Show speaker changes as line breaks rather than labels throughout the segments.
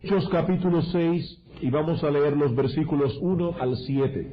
Hechos capítulo 6, y vamos a leer los versículos 1 al 7.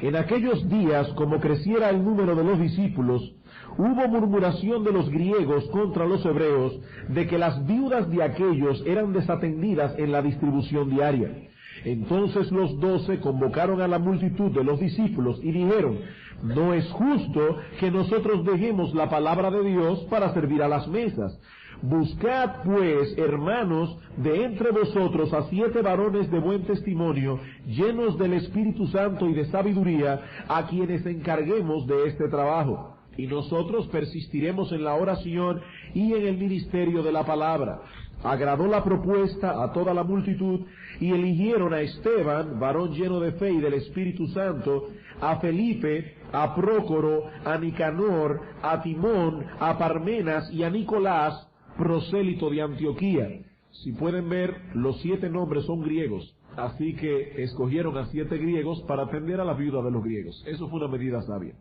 En aquellos días, como creciera el número de los discípulos, hubo murmuración de los griegos contra los hebreos, de que las viudas de aquellos eran desatendidas en la distribución diaria. Entonces los 12 convocaron a la multitud de los discípulos y dijeron: no es justo que nosotros dejemos la palabra de Dios para servir a las mesas. Buscad pues, hermanos, de entre vosotros a 7 varones de buen testimonio, llenos del Espíritu Santo y de sabiduría, a quienes encarguemos de este trabajo. Y nosotros persistiremos en la oración y en el ministerio de la palabra. Agradó la propuesta a toda la multitud, y eligieron a Esteban, varón lleno de fe y del Espíritu Santo, a Felipe, a Prócoro, a Nicanor, a Timón, a Parmenas y a Nicolás, prosélito de Antioquía. Si pueden ver, los 7 nombres son griegos, así que escogieron a 7 griegos para atender a la viuda de los griegos. Eso fue una medida sabia.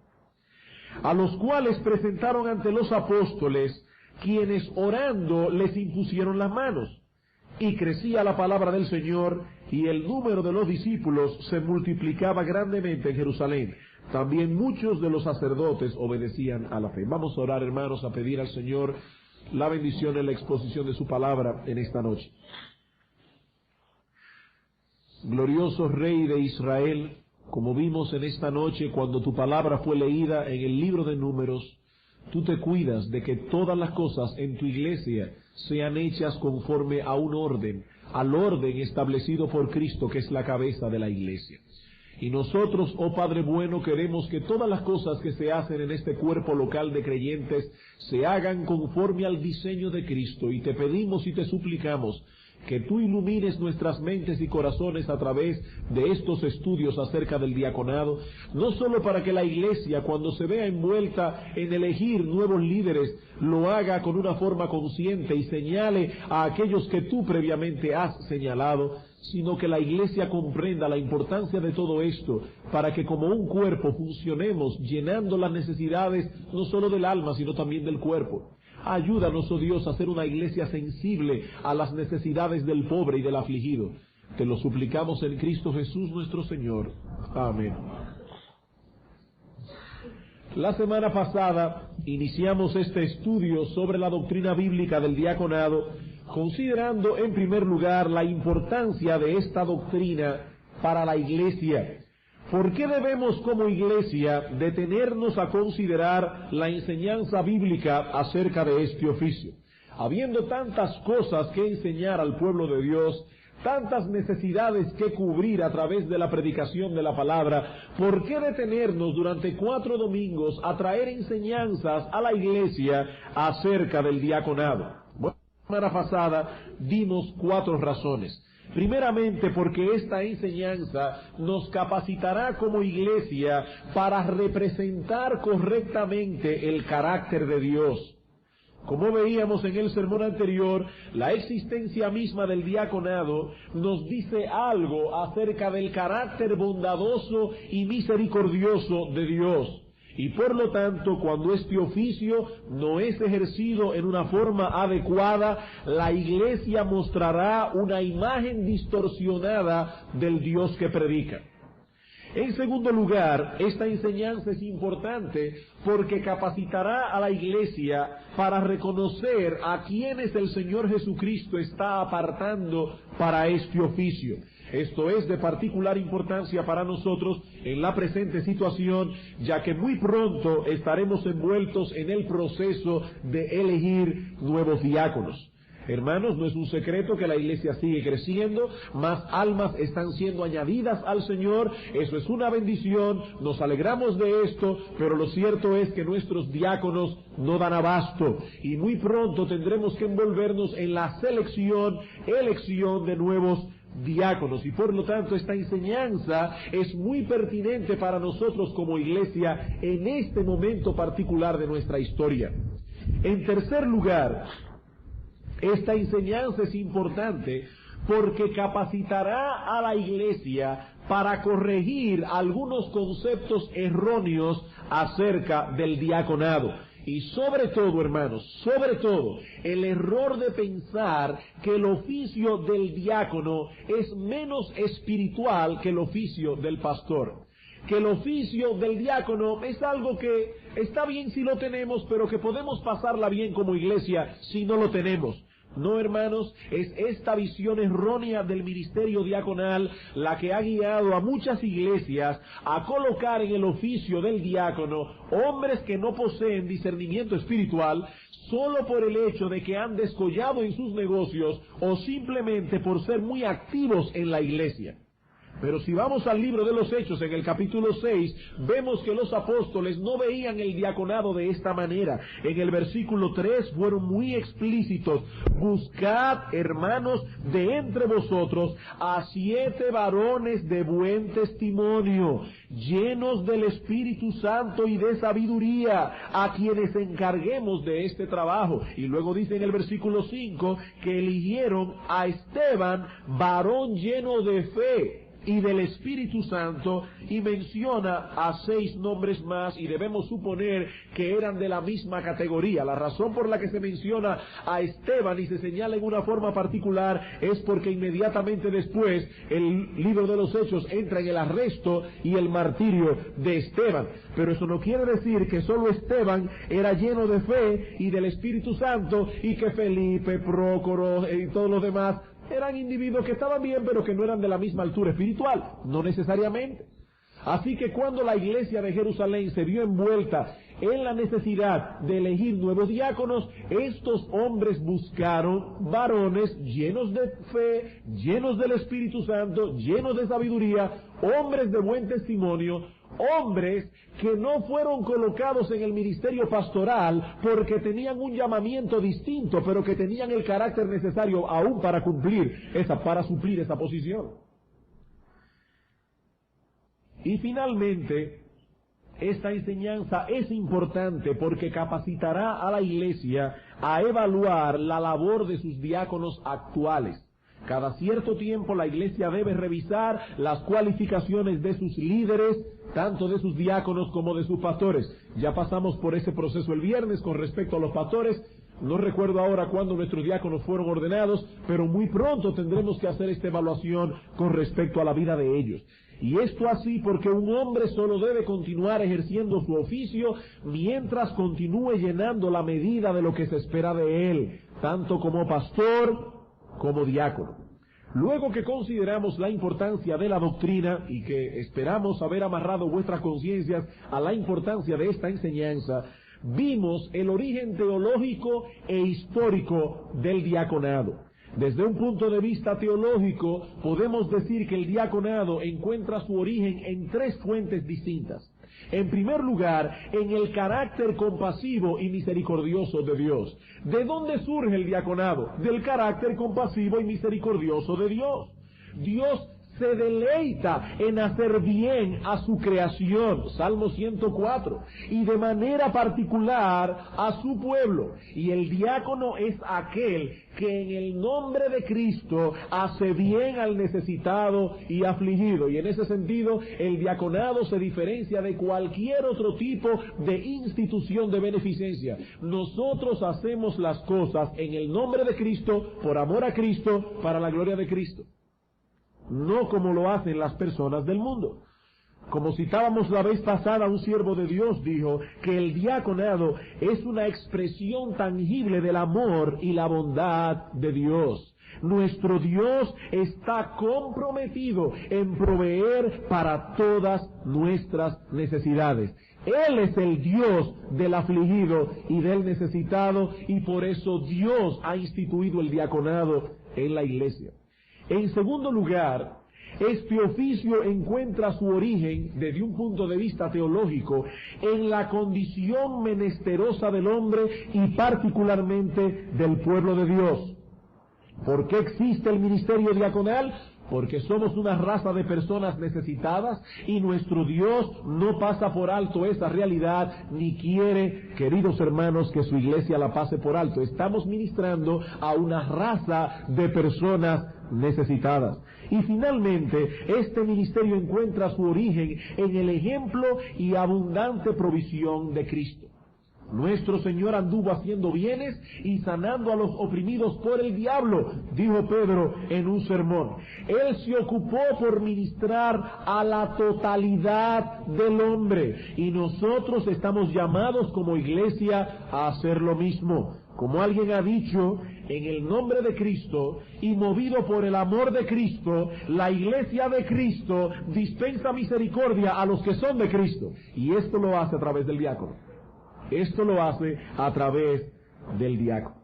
A los cuales presentaron ante los apóstoles, quienes orando les impusieron las manos. Y crecía la palabra del Señor, y el número de los discípulos se multiplicaba grandemente en Jerusalén. También muchos de los sacerdotes obedecían a la fe. Vamos a orar, hermanos, a pedir al Señor la bendición en la exposición de su palabra en esta noche. Glorioso Rey de Israel, como vimos en esta noche cuando tu palabra fue leída en el libro de Números, tú te cuidas de que todas las cosas en tu iglesia sean hechas conforme a un orden, al orden establecido por Cristo, que es la cabeza de la iglesia. Y nosotros, oh Padre bueno, queremos que todas las cosas que se hacen en este cuerpo local de creyentes se hagan conforme al diseño de Cristo, y te pedimos y te suplicamos que tú ilumines nuestras mentes y corazones a través de estos estudios acerca del diaconado, no solo para que la iglesia, cuando se vea envuelta en elegir nuevos líderes, lo haga con una forma consciente y señale a aquellos que tú previamente has señalado, sino que la iglesia comprenda la importancia de todo esto, para que como un cuerpo funcionemos llenando las necesidades no solo del alma, sino también del cuerpo. Ayúdanos, oh Dios, a ser una iglesia sensible a las necesidades del pobre y del afligido. Te lo suplicamos en Cristo Jesús nuestro Señor. Amén. La semana pasada iniciamos este estudio sobre la doctrina bíblica del diaconado, considerando en primer lugar la importancia de esta doctrina para la iglesia. ¿Por qué debemos como iglesia detenernos a considerar la enseñanza bíblica acerca de este oficio? Habiendo tantas cosas que enseñar al pueblo de Dios, tantas necesidades que cubrir a través de la predicación de la palabra, ¿por qué detenernos durante 4 domingos a traer enseñanzas a la iglesia acerca del diaconado? Bueno, la semana pasada dimos 4 razones. Primeramente, porque esta enseñanza nos capacitará como iglesia para representar correctamente el carácter de Dios. Como veíamos en el sermón anterior, la existencia misma del diaconado nos dice algo acerca del carácter bondadoso y misericordioso de Dios. Y por lo tanto, cuando este oficio no es ejercido en una forma adecuada, la iglesia mostrará una imagen distorsionada del Dios que predica. En segundo lugar, esta enseñanza es importante porque capacitará a la iglesia para reconocer a quienes el Señor Jesucristo está apartando para este oficio. Esto es de particular importancia para nosotros en la presente situación, ya que muy pronto estaremos envueltos en el proceso de elegir nuevos diáconos. Hermanos, no es un secreto que la iglesia sigue creciendo, más almas están siendo añadidas al Señor, eso es una bendición, nos alegramos de esto, pero lo cierto es que nuestros diáconos no dan abasto, y muy pronto tendremos que envolvernos en la elección de nuevos diáconos, y por lo tanto esta enseñanza es muy pertinente para nosotros como iglesia en este momento particular de nuestra historia. En tercer lugar, esta enseñanza es importante porque capacitará a la iglesia para corregir algunos conceptos erróneos acerca del diaconado. Y sobre todo, hermanos, sobre todo, el error de pensar que el oficio del diácono es menos espiritual que el oficio del pastor. Que el oficio del diácono es algo que está bien si lo tenemos, pero que podemos pasarla bien como iglesia si no lo tenemos. No, hermanos, es esta visión errónea del ministerio diaconal la que ha guiado a muchas iglesias a colocar en el oficio del diácono hombres que no poseen discernimiento espiritual solo por el hecho de que han descollado en sus negocios o simplemente por ser muy activos en la iglesia. Pero si vamos al libro de los Hechos, en el capítulo 6, vemos que los apóstoles no veían el diaconado de esta manera. En el versículo 3 fueron muy explícitos: buscad, hermanos, de entre vosotros a 7 varones de buen testimonio, llenos del Espíritu Santo y de sabiduría, a quienes encarguemos de este trabajo. Y luego dice en el versículo 5 que eligieron a Esteban, varón lleno de fe y del Espíritu Santo, y menciona a 6 nombres más, y debemos suponer que eran de la misma categoría. La razón por la que se menciona a Esteban y se señala en una forma particular es porque inmediatamente después el libro de los Hechos entra en el arresto y el martirio de Esteban. Pero eso no quiere decir que solo Esteban era lleno de fe y del Espíritu Santo, y que Felipe, Prócoro y todos los demás eran individuos que estaban bien, pero que no eran de la misma altura espiritual, no necesariamente. Así que cuando la iglesia de Jerusalén se vio envuelta en la necesidad de elegir nuevos diáconos, estos hombres buscaron varones llenos de fe, llenos del Espíritu Santo, llenos de sabiduría, hombres de buen testimonio, hombres que no fueron colocados en el ministerio pastoral porque tenían un llamamiento distinto, pero que tenían el carácter necesario aún para suplir esa posición. Y finalmente, esta enseñanza es importante porque capacitará a la iglesia a evaluar la labor de sus diáconos actuales. Cada cierto tiempo la iglesia debe revisar las cualificaciones de sus líderes, tanto de sus diáconos como de sus pastores. Ya pasamos por ese proceso el viernes con respecto a los pastores. No recuerdo ahora cuándo nuestros diáconos fueron ordenados, pero muy pronto tendremos que hacer esta evaluación con respecto a la vida de ellos. Y esto así porque un hombre solo debe continuar ejerciendo su oficio mientras continúe llenando la medida de lo que se espera de él, tanto como pastor como diácono. Luego que consideramos la importancia de la doctrina y que esperamos haber amarrado vuestras conciencias a la importancia de esta enseñanza, vimos el origen teológico e histórico del diaconado. Desde un punto de vista teológico, podemos decir que el diaconado encuentra su origen en 3 fuentes distintas. En primer lugar, en el carácter compasivo y misericordioso de Dios. ¿De dónde surge el diaconado? Del carácter compasivo y misericordioso de Dios. Dios se deleita en hacer bien a su creación, Salmo 104, y de manera particular a su pueblo. Y el diácono es aquel que en el nombre de Cristo hace bien al necesitado y afligido. Y en ese sentido, el diaconado se diferencia de cualquier otro tipo de institución de beneficencia. Nosotros hacemos las cosas en el nombre de Cristo, por amor a Cristo, para la gloria de Cristo. No como lo hacen las personas del mundo. Como citábamos la vez pasada, un siervo de Dios dijo que el diaconado es una expresión tangible del amor y la bondad de Dios. Nuestro Dios está comprometido en proveer para todas nuestras necesidades. Él es el Dios del afligido y del necesitado, y por eso Dios ha instituido el diaconado en la iglesia. En segundo lugar, este oficio encuentra su origen, desde un punto de vista teológico, en la condición menesterosa del hombre y particularmente del pueblo de Dios. ¿Por qué existe el ministerio diaconal? Porque somos una raza de personas necesitadas y nuestro Dios no pasa por alto esa realidad, ni quiere, queridos hermanos, que su iglesia la pase por alto. Estamos ministrando a una raza de personas necesitadas. Y finalmente, este ministerio encuentra su origen en el ejemplo y abundante provisión de Cristo. Nuestro Señor anduvo haciendo bienes y sanando a los oprimidos por el diablo, dijo Pedro en un sermón. Él se ocupó por ministrar a la totalidad del hombre, y nosotros estamos llamados como iglesia a hacer lo mismo. Como alguien ha dicho, en el nombre de Cristo y movido por el amor de Cristo, la iglesia de Cristo dispensa misericordia a los que son de Cristo. Y esto lo hace a través del diácono. Esto lo hace a través del diácono.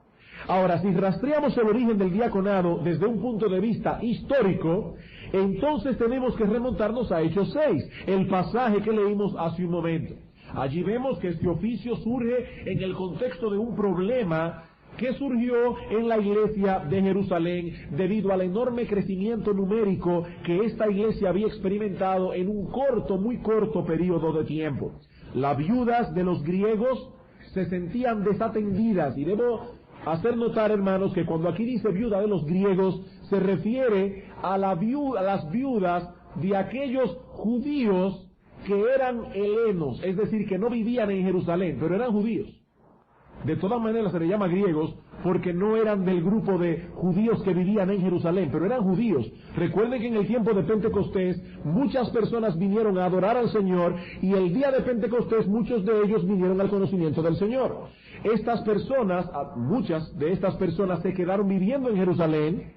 Ahora, si rastreamos el origen del diaconado desde un punto de vista histórico, entonces tenemos que remontarnos a Hechos 6, el pasaje que leímos hace un momento. Allí vemos que este oficio surge en el contexto de un problema que surgió en la iglesia de Jerusalén debido al enorme crecimiento numérico que esta iglesia había experimentado en un muy corto periodo de tiempo. Las viudas de los griegos se sentían desatendidas, y debo hacer notar, hermanos, que cuando aquí dice viuda de los griegos, se refiere a las viudas de aquellos judíos que eran helenos, es decir, que no vivían en Jerusalén, pero eran judíos. De todas maneras se les llama griegos porque no eran del grupo de judíos que vivían en Jerusalén, pero eran judíos. Recuerden que en el tiempo de Pentecostés muchas personas vinieron a adorar al Señor, y el día de Pentecostés muchos de ellos vinieron al conocimiento del Señor. Muchas de estas personas se quedaron viviendo en Jerusalén,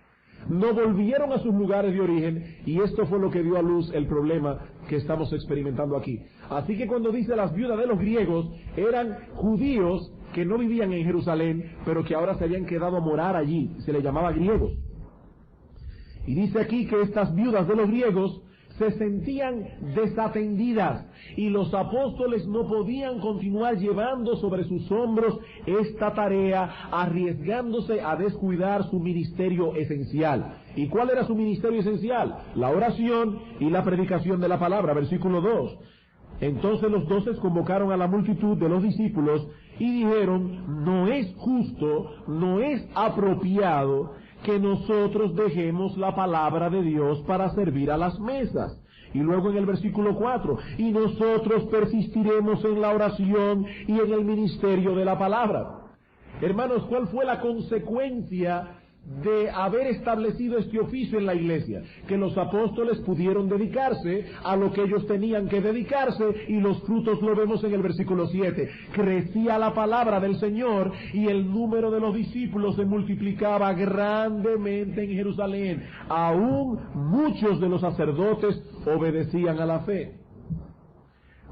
no volvieron a sus lugares de origen, y esto fue lo que dio a luz el problema que estamos experimentando aquí. Así que cuando dice las viudas de los griegos, eran judíos que no vivían en Jerusalén, pero que ahora se habían quedado a morar allí, se les llamaba griegos. Y dice aquí que estas viudas de los griegos se sentían desatendidas, y los apóstoles no podían continuar llevando sobre sus hombros esta tarea, arriesgándose a descuidar su ministerio esencial. ¿Y cuál era su ministerio esencial? La oración y la predicación de la palabra, versículo 2. Entonces los 12 convocaron a la multitud de los discípulos y dijeron: no es justo, no es apropiado que nosotros dejemos la palabra de Dios para servir a las mesas. Y luego en el versículo 4, y nosotros persistiremos en la oración y en el ministerio de la palabra. Hermanos, ¿cuál fue la consecuencia de haber establecido este oficio en la iglesia? Que los apóstoles pudieron dedicarse a lo que ellos tenían que dedicarse, y los frutos lo vemos en el versículo 7. Crecía la palabra del Señor y el número de los discípulos se multiplicaba grandemente en Jerusalén. Aún muchos de los sacerdotes obedecían a la fe.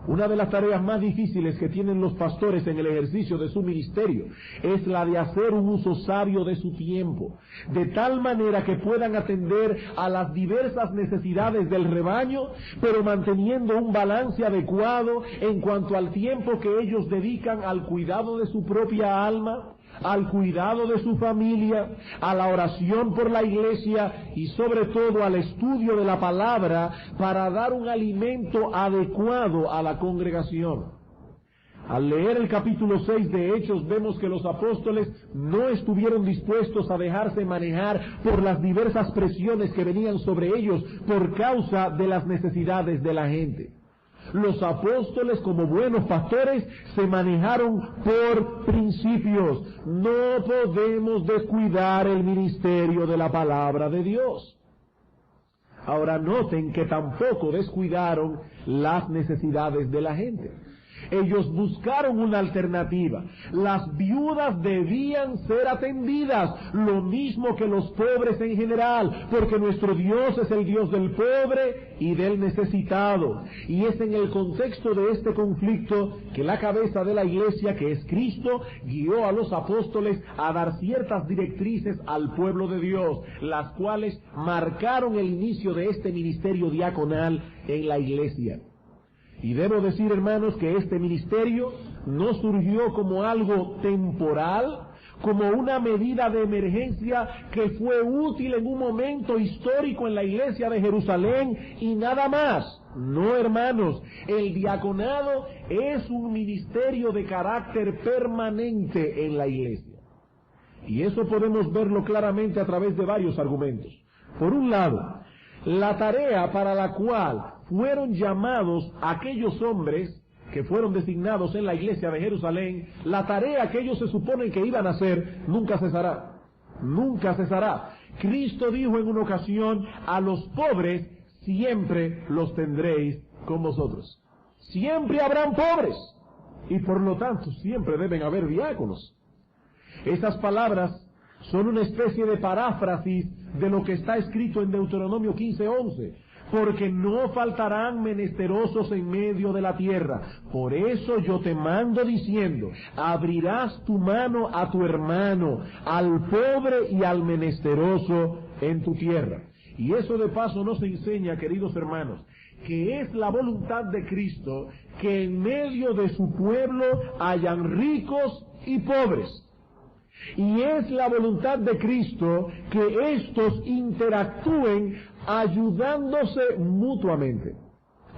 Una de las tareas más difíciles que tienen los pastores en el ejercicio de su ministerio es la de hacer un uso sabio de su tiempo, de tal manera que puedan atender a las diversas necesidades del rebaño, pero manteniendo un balance adecuado en cuanto al tiempo que ellos dedican al cuidado de su propia alma, al cuidado de su familia, a la oración por la iglesia y sobre todo al estudio de la palabra para dar un alimento adecuado a la congregación. Al leer el capítulo 6 de Hechos vemos que los apóstoles no estuvieron dispuestos a dejarse manejar por las diversas presiones que venían sobre ellos por causa de las necesidades de la gente. Los apóstoles, como buenos pastores, se manejaron por principios. No podemos descuidar el ministerio de la palabra de Dios. Ahora noten que tampoco descuidaron las necesidades de la gente. Ellos buscaron una alternativa. Las viudas debían ser atendidas, lo mismo que los pobres en general, porque nuestro Dios es el Dios del pobre y del necesitado. Y es en el contexto de este conflicto que la cabeza de la iglesia, que es Cristo, guió a los apóstoles a dar ciertas directrices al pueblo de Dios, las cuales marcaron el inicio de este ministerio diaconal en la iglesia. Y debo decir, hermanos, que este ministerio no surgió como algo temporal, como una medida de emergencia que fue útil en un momento histórico en la iglesia de Jerusalén y nada más. No, hermanos, el diaconado es un ministerio de carácter permanente en la iglesia. Y eso podemos verlo claramente a través de varios argumentos. Por un lado, la tarea para la cual fueron llamados aquellos hombres que fueron designados en la iglesia de Jerusalén, la tarea que ellos se suponen que iban a hacer nunca cesará. Nunca cesará. Cristo dijo en una ocasión: a los pobres siempre los tendréis con vosotros. Siempre habrán pobres, y por lo tanto siempre deben haber diáconos. Esas palabras son una especie de paráfrasis de lo que está escrito en Deuteronomio 15:11. Porque no faltarán menesterosos en medio de la tierra. Por eso yo te mando diciendo: abrirás tu mano a tu hermano, al pobre y al menesteroso en tu tierra. Y eso de paso nos enseña, queridos hermanos, que es la voluntad de Cristo que en medio de su pueblo hayan ricos y pobres. Y es la voluntad de Cristo que estos interactúen ayudándose mutuamente.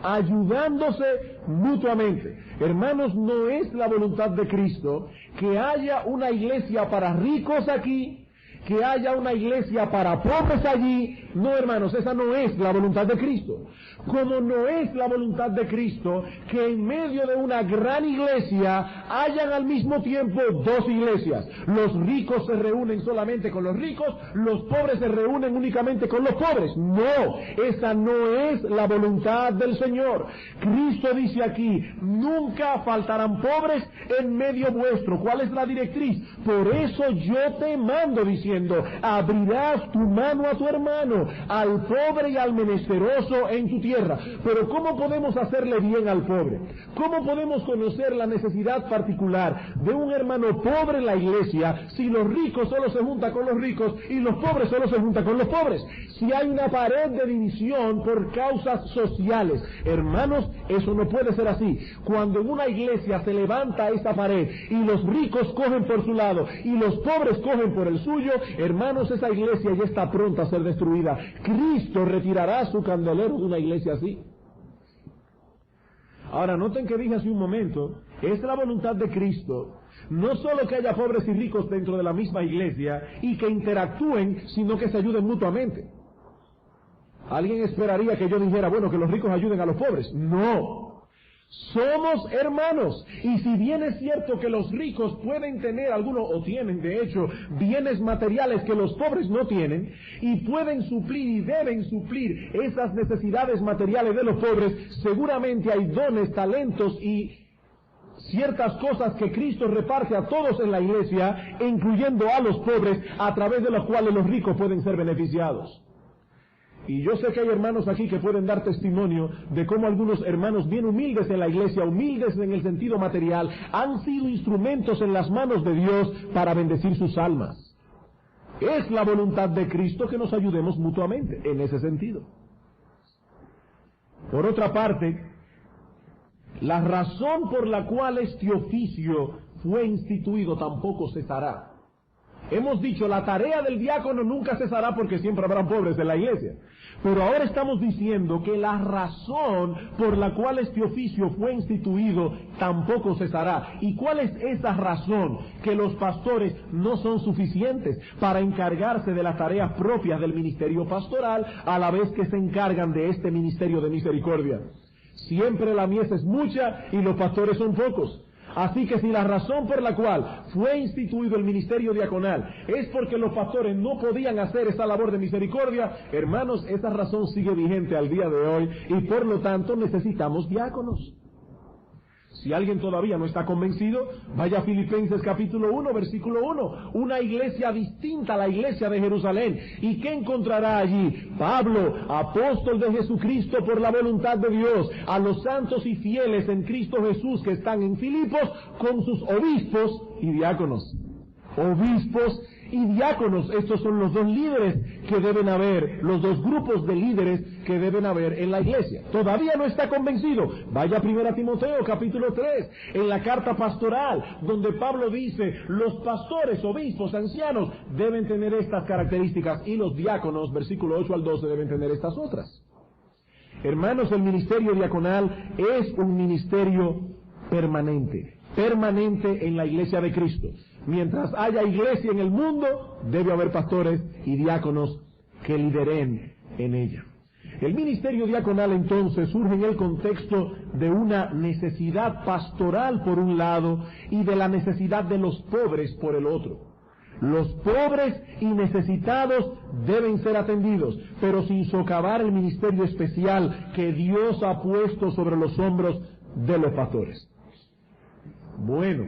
Ayudándose mutuamente. Hermanos, no es la voluntad de Cristo que haya una iglesia para ricos aquí, que haya una iglesia para pobres allí. No, hermanos, esa no es la voluntad de Cristo. Como no es la voluntad de Cristo que en medio de una gran iglesia hayan al mismo tiempo dos iglesias. Los ricos se reúnen solamente con los ricos, los pobres se reúnen únicamente con los pobres. No, esa no es la voluntad del Señor. Cristo dice aquí: nunca faltarán pobres en medio vuestro. ¿Cuál es la directriz? Por eso yo te mando diciendo: abrirás tu mano a tu hermano, al pobre y al menesteroso en tu tierra. Pero ¿cómo podemos hacerle bien al pobre? ¿Cómo podemos conocer la necesidad particular de un hermano pobre en la iglesia si los ricos solo se juntan con los ricos y los pobres solo se juntan con los pobres? Si hay una pared de división por causas sociales, hermanos, eso no puede ser así. Cuando en una iglesia se levanta esa pared y los ricos cogen por su lado y los pobres cogen por el suyo, hermanos, esa iglesia ya está pronta a ser destruida. Cristo retirará su candelero de una iglesia así. Ahora, noten que dije hace un momento, es la voluntad de Cristo no solo que haya pobres y ricos dentro de la misma iglesia y que interactúen, sino que se ayuden mutuamente. Alguien esperaría que yo dijera, bueno, que los ricos ayuden a los pobres. No. Somos hermanos, y si bien es cierto que los ricos pueden tener algunos, o tienen de hecho, bienes materiales que los pobres no tienen, y pueden suplir y deben suplir esas necesidades materiales de los pobres, seguramente hay dones, talentos y ciertas cosas que Cristo reparte a todos en la iglesia, incluyendo a los pobres, a través de los cuales los ricos pueden ser beneficiados. Y yo sé que hay hermanos aquí que pueden dar testimonio de cómo algunos hermanos bien humildes en la iglesia, humildes en el sentido material, han sido instrumentos en las manos de Dios para bendecir sus almas. Es la voluntad de Cristo que nos ayudemos mutuamente en ese sentido. Por otra parte, la razón por la cual este oficio fue instituido tampoco cesará. Hemos dicho, la tarea del diácono nunca cesará porque siempre habrán pobres en la iglesia. Pero ahora estamos diciendo que la razón por la cual este oficio fue instituido tampoco cesará. ¿Y cuál es esa razón? Que los pastores no son suficientes para encargarse de las tareas propias del ministerio pastoral, a la vez que se encargan de este ministerio de misericordia. Siempre la mies es mucha y los pastores son pocos. Así que si la razón por la cual fue instituido el ministerio diaconal es porque los pastores no podían hacer esa labor de misericordia, hermanos, esa razón sigue vigente al día de hoy y por lo tanto necesitamos diáconos. Si alguien todavía no está convencido, vaya a Filipenses capítulo 1, versículo 1, una iglesia distinta a la iglesia de Jerusalén. ¿Y qué encontrará allí? Pablo, apóstol de Jesucristo por la voluntad de Dios, a los santos y fieles en Cristo Jesús que están en Filipos, con sus obispos y diáconos. Obispos y diáconos, estos son los dos líderes que deben haber, los dos grupos de líderes que deben haber en la iglesia. ¿Todavía no está convencido? Vaya a 1 Timoteo capítulo 3, en la carta pastoral, donde Pablo dice, los pastores, obispos, ancianos, deben tener estas características, y los diáconos, versículo 8 al 12, deben tener estas otras. Hermanos, el ministerio diaconal es un ministerio permanente en la iglesia de Cristo. Mientras haya iglesia en el mundo, debe haber pastores y diáconos que lideren en ella. El ministerio diaconal entonces surge en el contexto de una necesidad pastoral por un lado y de la necesidad de los pobres por el otro. Los pobres y necesitados deben ser atendidos, pero sin socavar el ministerio especial que Dios ha puesto sobre los hombros de los pastores. Bueno,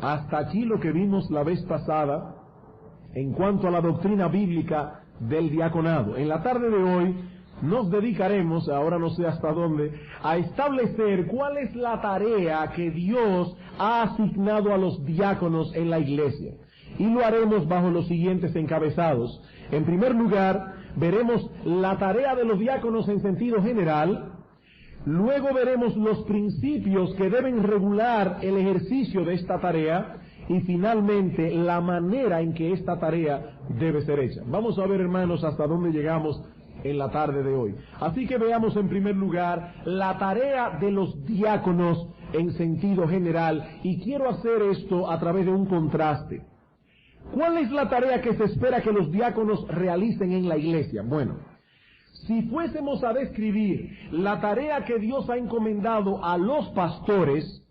hasta aquí lo que vimos la vez pasada en cuanto a la doctrina bíblica del diaconado. En la tarde de hoy nos dedicaremos, ahora no sé hasta dónde, a establecer cuál es la tarea que Dios ha asignado a los diáconos en la iglesia. Y lo haremos bajo los siguientes encabezados. En primer lugar, veremos la tarea de los diáconos en sentido general. Luego veremos los principios que deben regular el ejercicio de esta tarea. Y finalmente, la manera en que esta tarea debe ser hecha. Vamos a ver, hermanos, hasta dónde llegamos en la tarde de hoy. Así que veamos en primer lugar la tarea de los diáconos en sentido general. Y quiero hacer esto a través de un contraste. ¿Cuál es la tarea que se espera que los diáconos realicen en la iglesia? Bueno, si fuésemos a describir la tarea que Dios ha encomendado a los pastores,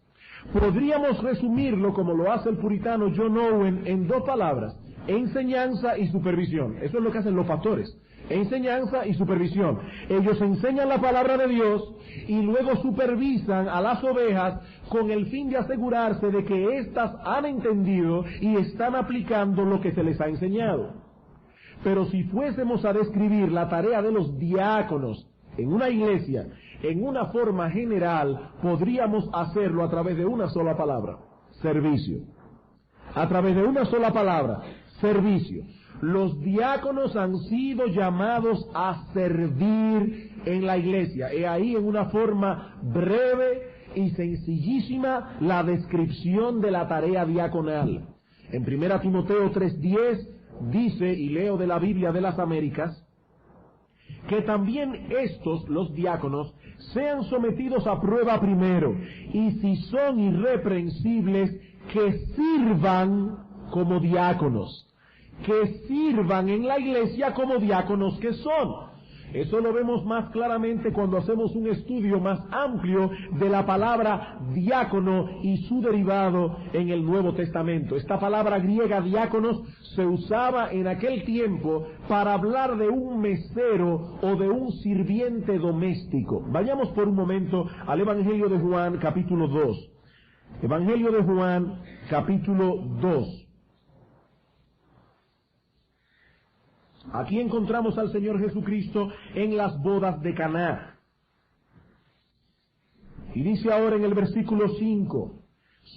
podríamos resumirlo como lo hace el puritano John Owen en dos palabras: enseñanza y supervisión. Eso es lo que hacen los pastores. Enseñanza y supervisión. Ellos enseñan la palabra de Dios y luego supervisan a las ovejas con el fin de asegurarse de que éstas han entendido y están aplicando lo que se les ha enseñado. Pero si fuésemos a describir la tarea de los diáconos en una iglesia en una forma general, podríamos hacerlo a través de una sola palabra: servicio. A través de una sola palabra: servicio. Los diáconos han sido llamados a servir en la iglesia. He ahí en una forma breve y sencillísima la descripción de la tarea diaconal. En 1 Timoteo 3:10 dice, y leo de la Biblia de las Américas, que también estos, los diáconos, sean sometidos a prueba primero, y si son irreprensibles, que sirvan como diáconos. Que sirvan en la iglesia como diáconos que son. Eso lo vemos más claramente cuando hacemos un estudio más amplio de la palabra diácono y su derivado en el Nuevo Testamento. Esta palabra griega diáconos se usaba en aquel tiempo para hablar de un mesero o de un sirviente doméstico. Vayamos por un momento al Evangelio de Juan, capítulo 2. Evangelio de Juan, capítulo 2. Aquí encontramos al Señor Jesucristo en las bodas de Caná. Y dice ahora en el versículo 5,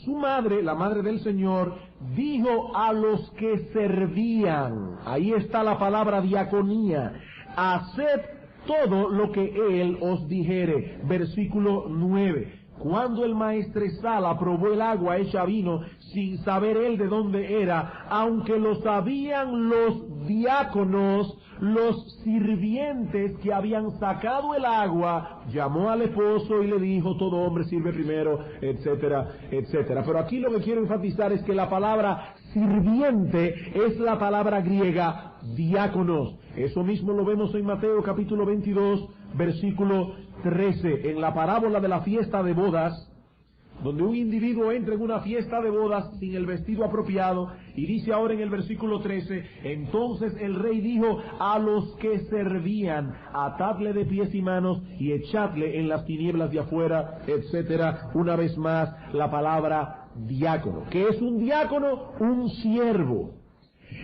su madre, la madre del Señor, dijo a los que servían, ahí está la palabra diaconía, haced todo lo que Él os dijere. Versículo 9. Cuando el maestresala probó el agua hecha vino, sin saber él de dónde era, aunque lo sabían los diáconos, los sirvientes que habían sacado el agua, llamó al esposo y le dijo: todo hombre sirve primero, etcétera, etcétera. Pero aquí lo que quiero enfatizar es que la palabra sirviente es la palabra griega diáconos. Eso mismo lo vemos en Mateo capítulo 22, versículo 13, en la parábola de la fiesta de bodas, donde un individuo entra en una fiesta de bodas sin el vestido apropiado, y dice ahora en el versículo 13, entonces el rey dijo a los que servían: atadle de pies y manos y echadle en las tinieblas de afuera, etcétera. Una vez más, la palabra diácono. ¿Qué es un diácono? Un siervo.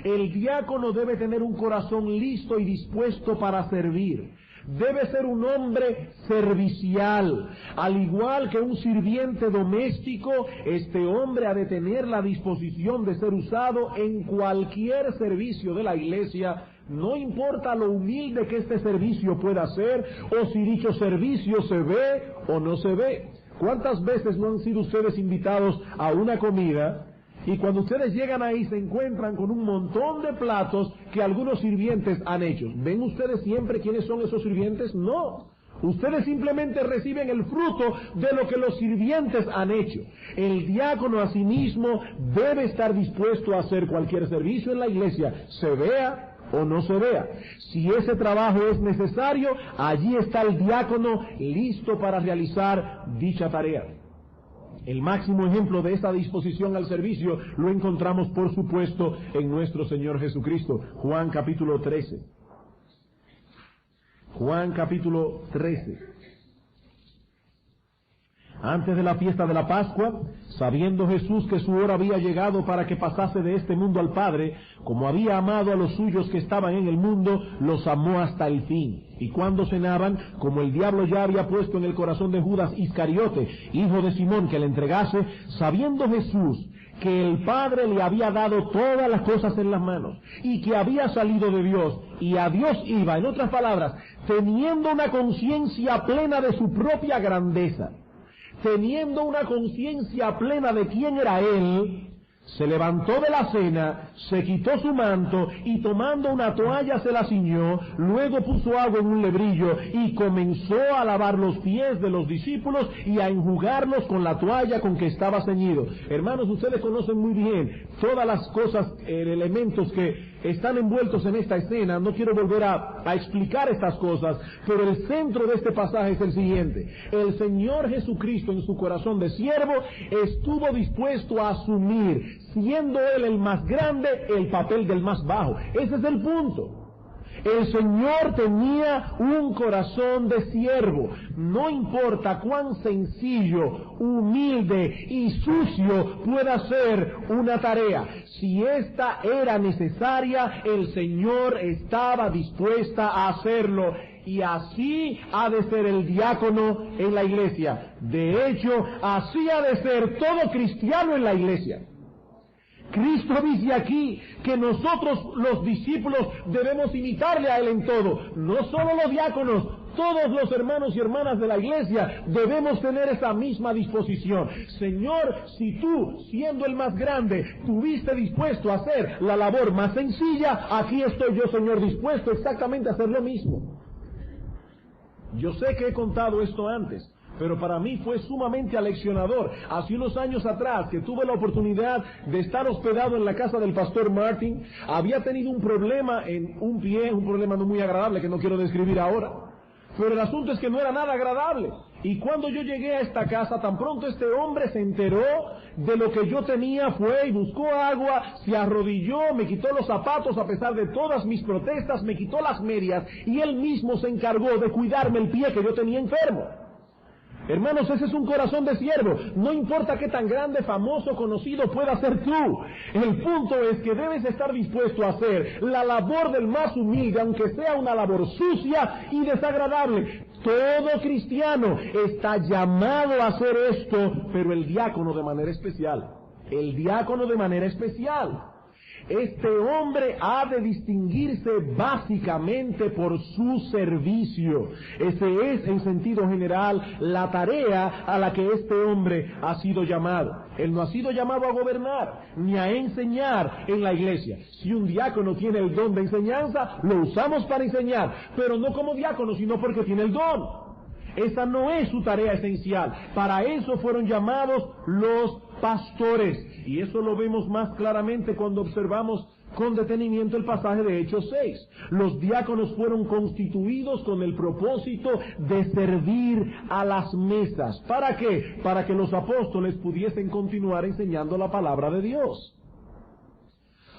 El diácono debe tener un corazón listo y dispuesto para servir. Debe ser un hombre servicial. Al igual que un sirviente doméstico, este hombre ha de tener la disposición de ser usado en cualquier servicio de la iglesia, no importa lo humilde que este servicio pueda ser, o si dicho servicio se ve o no se ve. ¿Cuántas veces no han sido ustedes invitados a una comida y cuando ustedes llegan ahí se encuentran con un montón de platos que algunos sirvientes han hecho? ¿Ven ustedes siempre quiénes son esos sirvientes? No. Ustedes simplemente reciben el fruto de lo que los sirvientes han hecho. El diácono asimismo debe estar dispuesto a hacer cualquier servicio en la iglesia, se vea o no se vea. Si ese trabajo es necesario, allí está el diácono listo para realizar dicha tarea. El máximo ejemplo de esta disposición al servicio lo encontramos, por supuesto, en nuestro Señor Jesucristo. Juan capítulo 13. Juan capítulo 13. Antes de la fiesta de la Pascua, sabiendo Jesús que su hora había llegado para que pasase de este mundo al Padre, como había amado a los suyos que estaban en el mundo, los amó hasta el fin. Y cuando cenaban, como el diablo ya había puesto en el corazón de Judas Iscariote, hijo de Simón, que le entregase, sabiendo Jesús que el Padre le había dado todas las cosas en las manos, y que había salido de Dios, y a Dios iba, en otras palabras, teniendo una conciencia plena de su propia grandeza, teniendo una conciencia plena de quién era Él, se levantó de la cena, se quitó su manto y tomando una toalla se la ciñó, luego puso agua en un lebrillo y comenzó a lavar los pies de los discípulos y a enjugarlos con la toalla con que estaba ceñido. Hermanos, ustedes conocen muy bien todas las cosas, elementos que están envueltos en esta escena. No quiero volver a explicar estas cosas, pero el centro de este pasaje es el siguiente. El Señor Jesucristo, en su corazón de siervo, estuvo dispuesto a asumir, siendo Él el más grande, el papel del más bajo. Ese es el punto. El Señor tenía un corazón de siervo. No importa cuán sencillo, humilde y sucio pueda ser una tarea. Si esta era necesaria, el Señor estaba dispuesta a hacerlo. Y así ha de ser el diácono en la iglesia. De hecho, así ha de ser todo cristiano en la iglesia. Cristo dice aquí que nosotros los discípulos debemos imitarle a Él en todo. No solo los diáconos, todos los hermanos y hermanas de la iglesia debemos tener esa misma disposición. Señor, si tú, siendo el más grande, estuviste dispuesto a hacer la labor más sencilla, aquí estoy yo, Señor, dispuesto exactamente a hacer lo mismo. Yo sé que he contado esto antes, pero para mí fue sumamente aleccionador. Hace unos años atrás, que tuve la oportunidad de estar hospedado en la casa del pastor Martin, había tenido un problema en un pie, un problema no muy agradable que no quiero describir ahora. Pero el asunto es que no era nada agradable. Y cuando yo llegué a esta casa, tan pronto este hombre se enteró de lo que yo tenía, fue y buscó agua, se arrodilló, me quitó los zapatos a pesar de todas mis protestas, me quitó las medias, y él mismo se encargó de cuidarme el pie que yo tenía enfermo. Hermanos, ese es un corazón de siervo. No importa qué tan grande, famoso, conocido pueda ser tú. El punto es que debes estar dispuesto a hacer la labor del más humilde, aunque sea una labor sucia y desagradable. Todo cristiano está llamado a hacer esto, pero el diácono de manera especial. El diácono de manera especial. Este hombre ha de distinguirse básicamente por su servicio. Ese es, en sentido general, la tarea a la que este hombre ha sido llamado. Él no ha sido llamado a gobernar, ni a enseñar en la iglesia. Si un diácono tiene el don de enseñanza, lo usamos para enseñar, pero no como diácono, sino porque tiene el don. Esa no es su tarea esencial. Para eso fueron llamados los pastores. Y eso lo vemos más claramente cuando observamos con detenimiento el pasaje de Hechos 6. Los diáconos fueron constituidos con el propósito de servir a las mesas. ¿Para qué? Para que los apóstoles pudiesen continuar enseñando la palabra de Dios.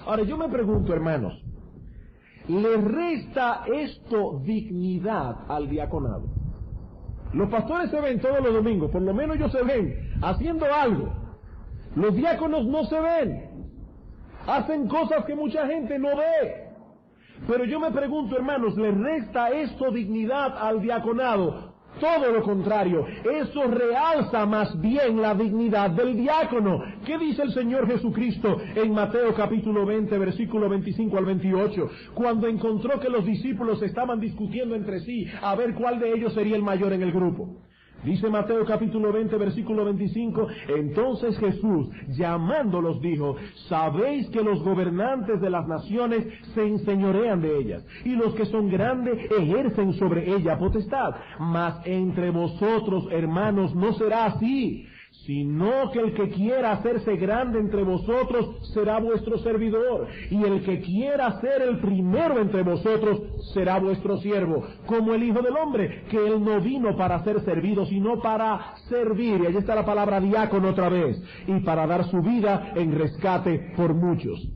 Ahora yo me pregunto, hermanos, ¿le resta esto dignidad al diaconado? Los pastores se ven todos los domingos, por lo menos ellos se ven haciendo algo. Los diáconos no se ven, hacen cosas que mucha gente no ve. Pero yo me pregunto, hermanos, ¿le resta esto dignidad al diaconado? Todo lo contrario, eso realza más bien la dignidad del diácono. ¿Qué dice el Señor Jesucristo en Mateo capítulo 20, versículo 25 al 28? Cuando encontró que los discípulos estaban discutiendo entre sí a ver cuál de ellos sería el mayor en el grupo. Dice Mateo capítulo 20, versículo 25, entonces Jesús, llamándolos, dijo, sabéis que los gobernantes de las naciones se enseñorean de ellas, y los que son grandes ejercen sobre ella potestad. Mas entre vosotros, hermanos, no será así, sino que el que quiera hacerse grande entre vosotros será vuestro servidor, y el que quiera ser el primero entre vosotros será vuestro siervo, como el Hijo del Hombre, que él no vino para ser servido, sino para servir, y allí está la palabra diácono otra vez, y para dar su vida en rescate por muchos.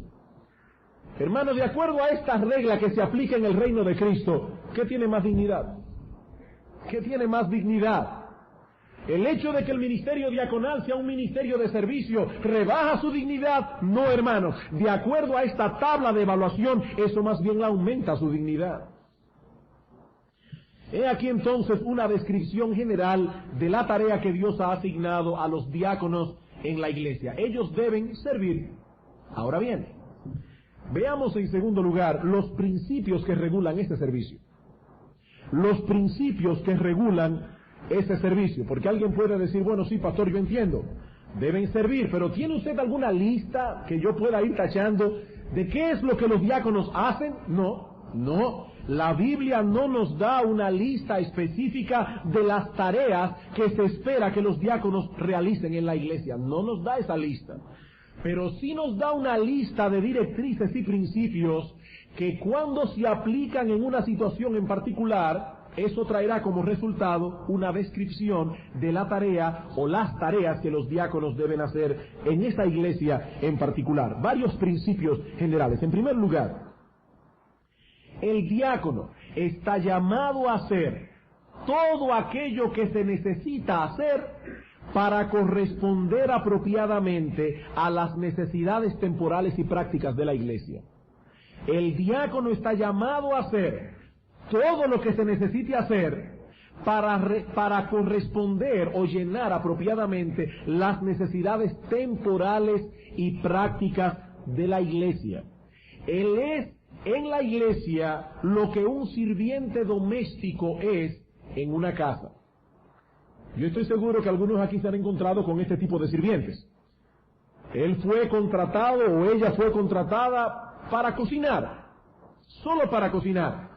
Hermanos, de acuerdo a esta regla que se aplica en el reino de Cristo, ¿qué tiene más dignidad? ¿Qué tiene más dignidad? ¿El hecho de que el ministerio diaconal sea un ministerio de servicio rebaja su dignidad? No, hermanos. De acuerdo a esta tabla de evaluación, eso más bien aumenta su dignidad. He aquí entonces una descripción general de la tarea que Dios ha asignado a los diáconos en la iglesia. Ellos deben servir. Ahora bien, veamos en segundo lugar los principios que regulan este servicio. Los principios que regulan ese servicio, porque alguien puede decir, bueno, sí, pastor, yo entiendo, deben servir, pero ¿tiene usted alguna lista que yo pueda ir tachando de qué es lo que los diáconos hacen? No, la Biblia no nos da una lista específica de las tareas que se espera que los diáconos realicen en la iglesia, no nos da esa lista, pero sí nos da una lista de directrices y principios que cuando se aplican en una situación en particular, eso traerá como resultado una descripción de la tarea o las tareas que los diáconos deben hacer en esa iglesia en particular. Varios principios generales. En primer lugar, el diácono está llamado a hacer todo aquello que se necesita hacer para corresponder apropiadamente a las necesidades temporales y prácticas de la iglesia. El diácono está llamado a hacer todo lo que se necesite hacer para corresponder o llenar apropiadamente las necesidades temporales y prácticas de la iglesia. Él es en la iglesia lo que un sirviente doméstico es en una casa. Yo estoy seguro que algunos aquí se han encontrado con este tipo de sirvientes. Él fue contratado o ella fue contratada para cocinar, solo para cocinar.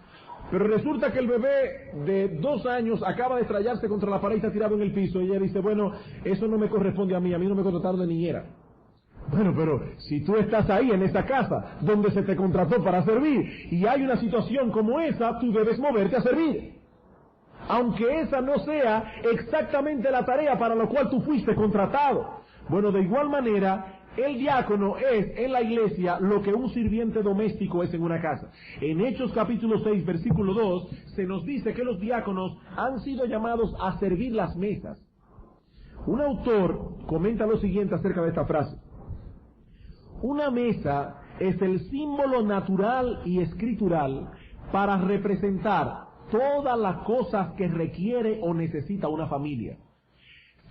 Pero resulta que el bebé de 2 años acaba de estrellarse contra la pared y está tirado en el piso. Y ella dice, bueno, eso no me corresponde a mí no me contrataron de niñera. Bueno, pero si tú estás ahí en esa casa donde se te contrató para servir y hay una situación como esa, tú debes moverte a servir. Aunque esa no sea exactamente la tarea para la cual tú fuiste contratado. Bueno, de igual manera, el diácono es en la iglesia lo que un sirviente doméstico es en una casa. En Hechos capítulo 6, versículo 2, se nos dice que los diáconos han sido llamados a servir las mesas. Un autor comenta lo siguiente acerca de esta frase. Una mesa es el símbolo natural y escritural para representar todas las cosas que requiere o necesita una familia.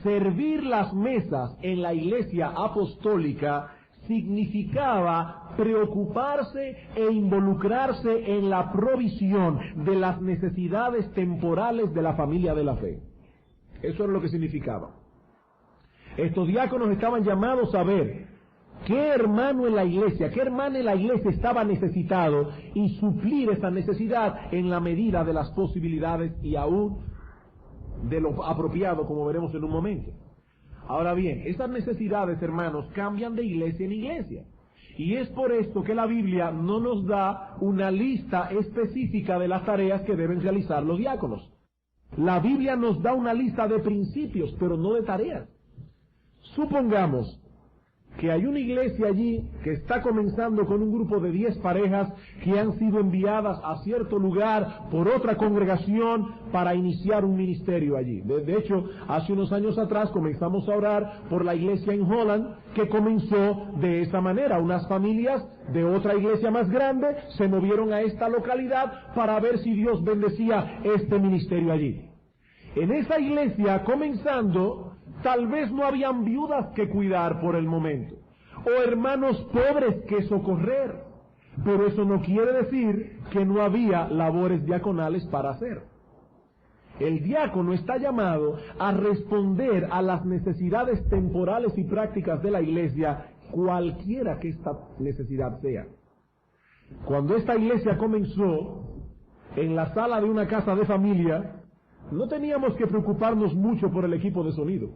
Servir las mesas en la iglesia apostólica significaba preocuparse e involucrarse en la provisión de las necesidades temporales de la familia de la fe. Eso era lo que significaba. Estos diáconos estaban llamados a ver qué hermano en la iglesia, qué hermana en la iglesia estaba necesitado y suplir esa necesidad en la medida de las posibilidades y aún de lo apropiado, como veremos en un momento. Ahora bien, esas necesidades, hermanos, cambian de iglesia en iglesia. Y es por esto que la Biblia no nos da una lista específica de las tareas que deben realizar los diáconos. La Biblia nos da una lista de principios, pero no de tareas. Supongamos que hay una iglesia allí que está comenzando con un grupo de 10 parejas que han sido enviadas a cierto lugar por otra congregación para iniciar un ministerio allí. De hecho, hace unos años atrás comenzamos a orar por la iglesia en Holland, que comenzó de esa manera. Unas familias de otra iglesia más grande se movieron a esta localidad para ver si Dios bendecía este ministerio allí. En esa iglesia, comenzando, tal vez no habían viudas que cuidar por el momento, o hermanos pobres que socorrer, pero eso no quiere decir que no había labores diaconales para hacer. El diácono está llamado a responder a las necesidades temporales y prácticas de la iglesia, cualquiera que esta necesidad sea. Cuando esta iglesia comenzó, en la sala de una casa de familia, no teníamos que preocuparnos mucho por el equipo de sonido.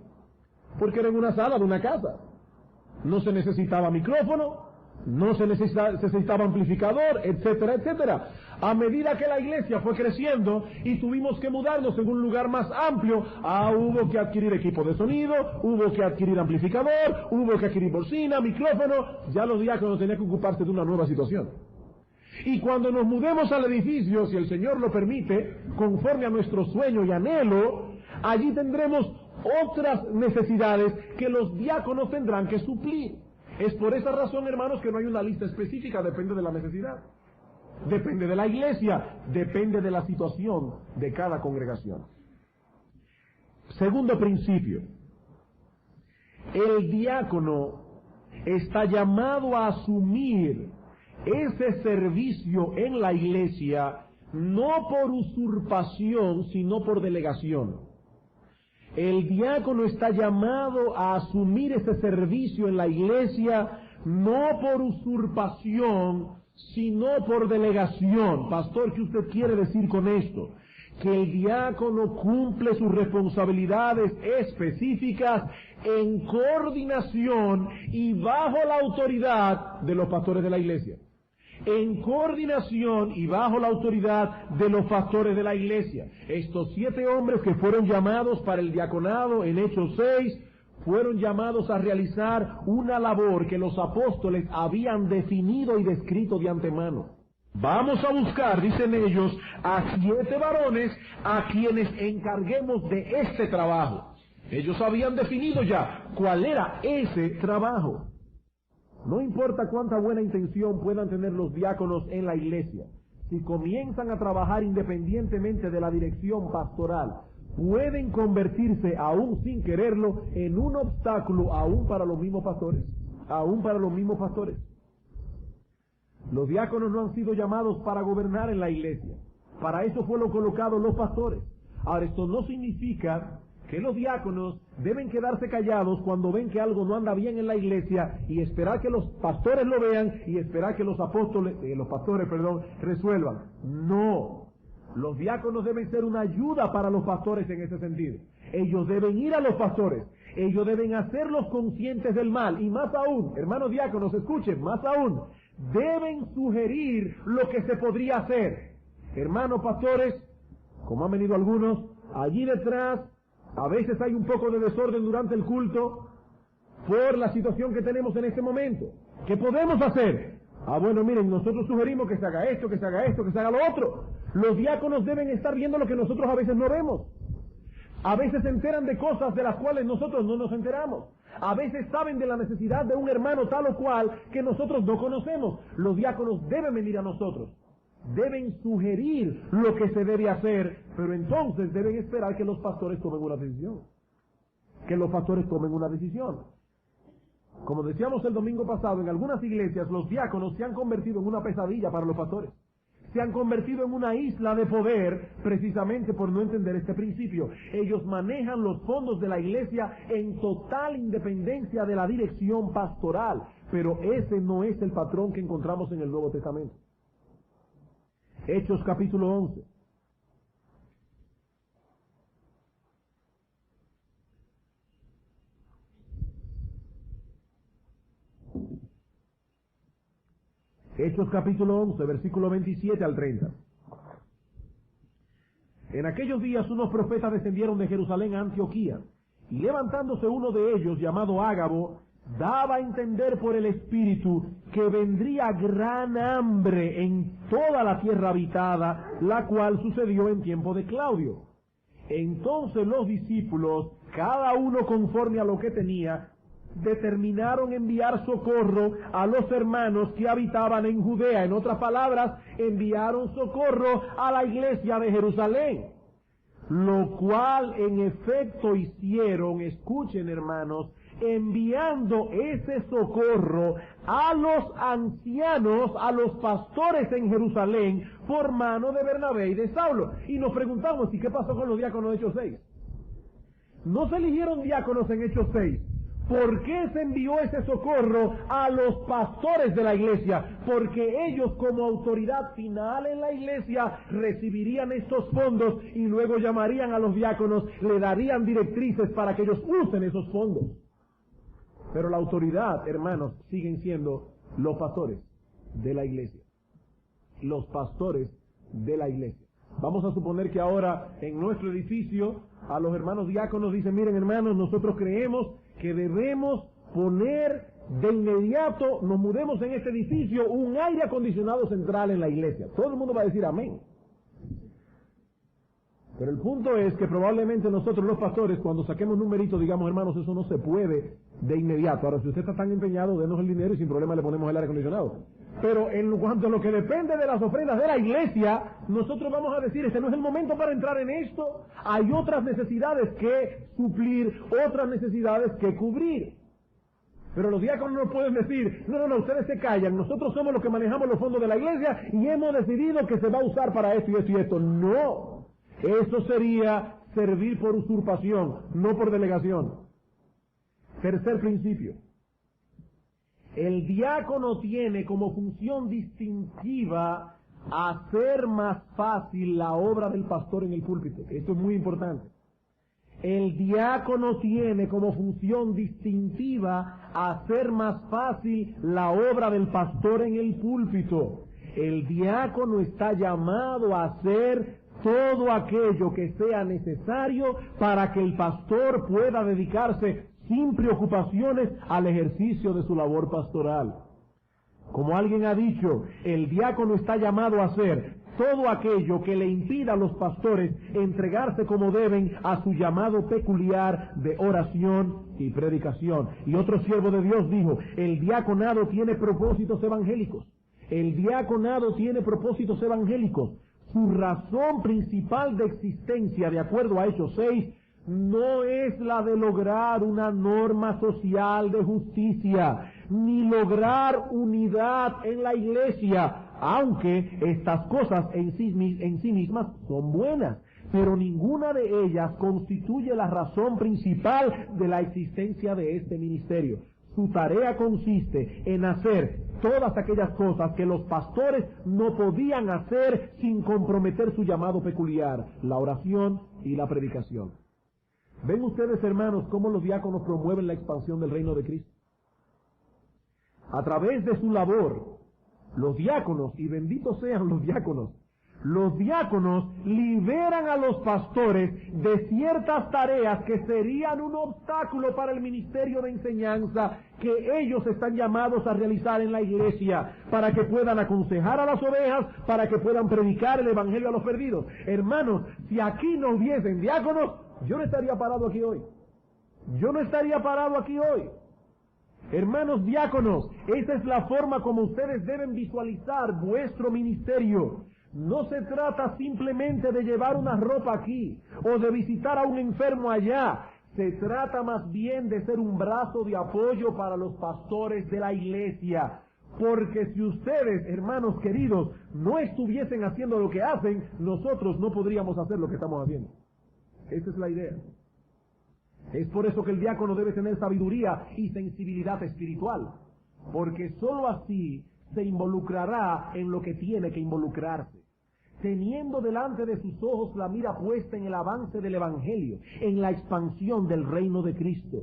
porque era en una sala de una casa. No se necesitaba micrófono, no se necesitaba amplificador, etcétera, etcétera. A medida que la iglesia fue creciendo y tuvimos que mudarnos en un lugar más amplio, hubo que adquirir equipo de sonido, hubo que adquirir amplificador, hubo que adquirir bocina, micrófono. Ya los diáconos tenían que ocuparse de una nueva situación. Y cuando nos mudemos al edificio, si el Señor lo permite, conforme a nuestro sueño y anhelo, allí tendremos otras necesidades que los diáconos tendrán que suplir. Es por esa razón, hermanos, que no hay una lista específica, depende de la necesidad, depende de la iglesia, depende de la situación de cada congregación. Segundo principio, el diácono está llamado a asumir ese servicio en la iglesia no por usurpación, sino por delegación. El diácono está llamado a asumir ese servicio en la iglesia no por usurpación, sino por delegación. Pastor, ¿qué usted quiere decir con esto? Que el diácono cumple sus responsabilidades específicas en coordinación y bajo la autoridad de los pastores de la iglesia. En coordinación y bajo la autoridad de los pastores de la iglesia. Estos 7 hombres que fueron llamados para el diaconado en Hechos 6, fueron llamados a realizar una labor que los apóstoles habían definido y descrito de antemano. Vamos a buscar, dicen ellos, a 7 varones a quienes encarguemos de este trabajo. Ellos habían definido ya cuál era ese trabajo. No importa cuánta buena intención puedan tener los diáconos en la iglesia, si comienzan a trabajar independientemente de la dirección pastoral, pueden convertirse, aún sin quererlo, en un obstáculo aún para los mismos pastores. Los diáconos no han sido llamados para gobernar en la iglesia. Para eso fueron colocados los pastores. Ahora, esto no significa que los diáconos deben quedarse callados cuando ven que algo no anda bien en la iglesia y esperar que los pastores lo vean y esperar que los pastores resuelvan. No. Los diáconos deben ser una ayuda para los pastores en ese sentido. Ellos deben ir a los pastores. Ellos deben hacerlos conscientes del mal. Y más aún, hermanos diáconos, escuchen, más aún, deben sugerir lo que se podría hacer. Hermanos pastores, como han venido algunos, allí detrás, a veces hay un poco de desorden durante el culto por la situación que tenemos en este momento. ¿Qué podemos hacer? Bueno, miren, nosotros sugerimos que se haga esto, que se haga esto, que se haga lo otro. Los diáconos deben estar viendo lo que nosotros a veces no vemos. A veces se enteran de cosas de las cuales nosotros no nos enteramos. A veces saben de la necesidad de un hermano tal o cual que nosotros no conocemos. Los diáconos deben venir a nosotros. Deben sugerir lo que se debe hacer, pero entonces deben esperar que los pastores tomen una decisión. Como decíamos el domingo pasado, en algunas iglesias los diáconos se han convertido en una pesadilla para los pastores. Se han convertido en una isla de poder precisamente por no entender este principio. Ellos manejan los fondos de la iglesia en total independencia de la dirección pastoral, pero ese no es el patrón que encontramos en el Nuevo Testamento. Hechos capítulo 11. Hechos capítulo 11, versículo 27 al 30. En aquellos días unos profetas descendieron de Jerusalén a Antioquía, y levantándose uno de ellos, llamado Ágabo, daba a entender por el Espíritu que vendría gran hambre en toda la tierra habitada, la cual sucedió en tiempo de Claudio. Entonces los discípulos, cada uno conforme a lo que tenía, determinaron enviar socorro a los hermanos que habitaban en Judea. En otras palabras, enviaron socorro a la iglesia de Jerusalén, lo cual en efecto hicieron. Escuchen, hermanos, enviando ese socorro a los ancianos, a los pastores en Jerusalén, por mano de Bernabé y de Saulo. Y nos preguntamos, ¿y qué pasó con los diáconos de Hechos 6? No se eligieron diáconos en Hechos 6 ¿Por qué se envió ese socorro a los pastores de la iglesia? Porque ellos, como autoridad final en la iglesia, recibirían estos fondos y luego llamarían a los diáconos, le darían directrices para que ellos usen esos fondos. Pero la autoridad, hermanos, siguen siendo los pastores de la iglesia. Los pastores de la iglesia. Vamos a suponer que ahora en nuestro edificio a los hermanos diáconos dicen: miren, hermanos, nosotros creemos que debemos poner de inmediato, nos mudemos en este edificio, un aire acondicionado central en la iglesia. Todo el mundo va a decir amén. Pero el punto es que probablemente nosotros los pastores, cuando saquemos numerito, digamos: hermanos, eso no se puede de inmediato. Ahora, si usted está tan empeñado, denos el dinero y sin problema le ponemos el aire acondicionado. Pero en cuanto a lo que depende de las ofrendas de la iglesia, nosotros vamos a decir: este no es el momento para entrar en esto. Hay otras necesidades que suplir, otras necesidades que cubrir. Pero los diáconos no pueden decir: no, ustedes se callan, nosotros somos los que manejamos los fondos de la iglesia y hemos decidido que se va a usar para esto y esto y esto. No, eso sería servir por usurpación, no por delegación. Tercer principio. El diácono tiene como función distintiva hacer más fácil la obra del pastor en el púlpito. Esto es muy importante. El diácono tiene como función distintiva hacer más fácil la obra del pastor en el púlpito. El diácono está llamado a hacer todo aquello que sea necesario para que el pastor pueda dedicarse sin preocupaciones al ejercicio de su labor pastoral. Como alguien ha dicho, el diácono está llamado a hacer todo aquello que le impida a los pastores entregarse como deben a su llamado peculiar de oración y predicación. Y otro siervo de Dios dijo: el diaconado tiene propósitos evangélicos. El diaconado tiene propósitos evangélicos. Su razón principal de existencia, de acuerdo a Hechos 6, no es la de lograr una norma social de justicia, ni lograr unidad en la iglesia, aunque estas cosas en sí mismas son buenas, pero ninguna de ellas constituye la razón principal de la existencia de este ministerio. Su tarea consiste en hacer todas aquellas cosas que los pastores no podían hacer sin comprometer su llamado peculiar: la oración y la predicación. ¿Ven ustedes, hermanos, cómo los diáconos promueven la expansión del reino de Cristo? A través de su labor, los diáconos, y benditos sean los diáconos liberan a los pastores de ciertas tareas que serían un obstáculo para el ministerio de enseñanza que ellos están llamados a realizar en la iglesia, para que puedan aconsejar a las ovejas, para que puedan predicar el evangelio a los perdidos. Hermanos, si aquí no hubiesen diáconos, yo no estaría parado aquí hoy. Hermanos diáconos, esa es la forma como ustedes deben visualizar vuestro ministerio. No se trata simplemente de llevar una ropa aquí o de visitar a un enfermo allá. Se trata más bien de ser un brazo de apoyo para los pastores de la iglesia. Porque si ustedes, hermanos queridos, no estuviesen haciendo lo que hacen, nosotros no podríamos hacer lo que estamos haciendo. Esa es la idea. Es por eso que el diácono debe tener sabiduría y sensibilidad espiritual, porque sólo así se involucrará en lo que tiene que involucrarse, teniendo delante de sus ojos la mira puesta en el avance del evangelio, en la expansión del reino de Cristo.